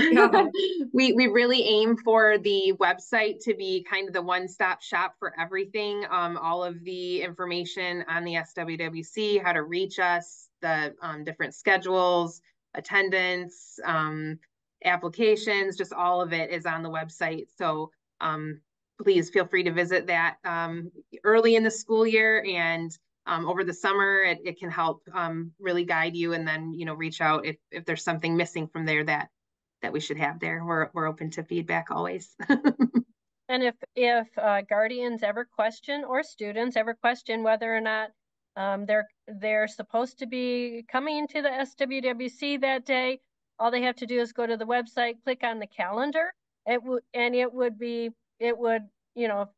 [SPEAKER 4] We really aim for the website to be kind of the one-stop shop for everything. All of the information on the SWWC, how to reach us, the different schedules, attendance, applications, just all of it is on the website. So please feel free to visit that early in the school year, and over the summer, it can help really guide you, and then, reach out if there's something missing from there that we should have there. We're open to feedback always.
[SPEAKER 3] And if guardians ever question, or students ever question whether or not they're supposed to be coming to the SWWC that day, all they have to do is go to the website, click on the calendar. If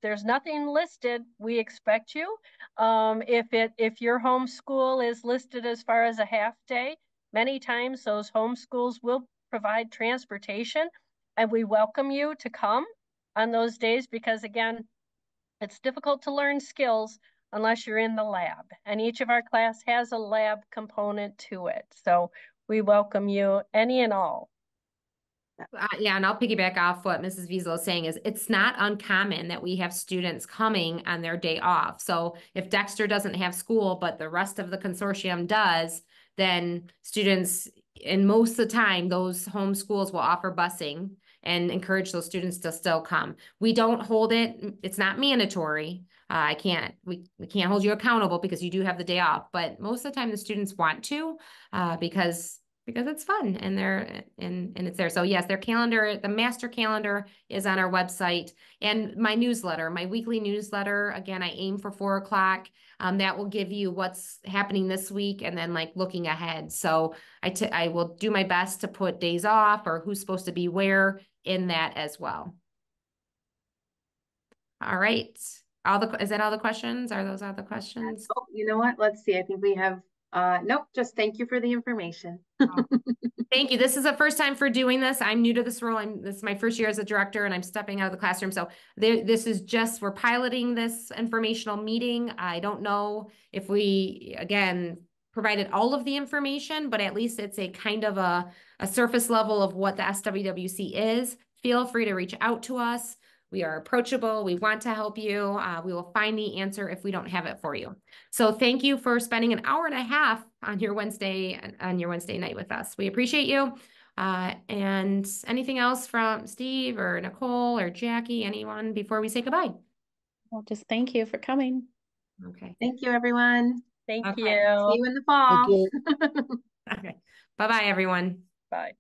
[SPEAKER 3] there's nothing listed, we expect you. If your home school is listed as far as a half day, many times those home schools will provide transportation, and we welcome you to come on those days, because again, it's difficult to learn skills unless you're in the lab, and each of our class has a lab component to it. So we welcome you, any and all.
[SPEAKER 1] Yeah, and I'll piggyback off what Mrs. Wiesel is saying. Is it's not uncommon that we have students coming on their day off. So if Dexter doesn't have school, but the rest of the consortium does, then students, and most of the time, those home schools will offer busing and encourage those students to still come. We don't hold it. It's not mandatory. We can't hold you accountable because you do have the day off, but most of the time the students want to because it's fun and it's there. So yes, their calendar, the master calendar is on our website, and my newsletter, my weekly newsletter. Again, I aim for 4 o'clock. That will give you what's happening this week and then like looking ahead. So I will do my best to put days off or who's supposed to be where in that as well. All right. Is that all the questions? Are those all the questions?
[SPEAKER 4] Oh, you know what? Let's see. I think we have, nope, just thank you for the information.
[SPEAKER 1] Thank you. This is the first time for doing this. I'm new to this role. This is my first year as a director, and I'm stepping out of the classroom. So we're piloting this informational meeting. I don't know if we, again, provided all of the information, but at least it's a kind of a surface level of what the SWWC is. Feel free to reach out to us. We are approachable. We want to help you. We will find the answer if we don't have it for you. So thank you for spending an hour and a half on your Wednesday night with us. We appreciate you. And anything else from Steve or Nicole or Jackie, anyone before we say goodbye?
[SPEAKER 5] Well, just thank you for coming.
[SPEAKER 1] Okay.
[SPEAKER 4] Thank you, everyone.
[SPEAKER 3] Thank
[SPEAKER 1] Okay.
[SPEAKER 3] you.
[SPEAKER 4] See you in the fall.
[SPEAKER 6] Thank you.
[SPEAKER 1] Okay. Bye-bye, everyone.
[SPEAKER 3] Bye.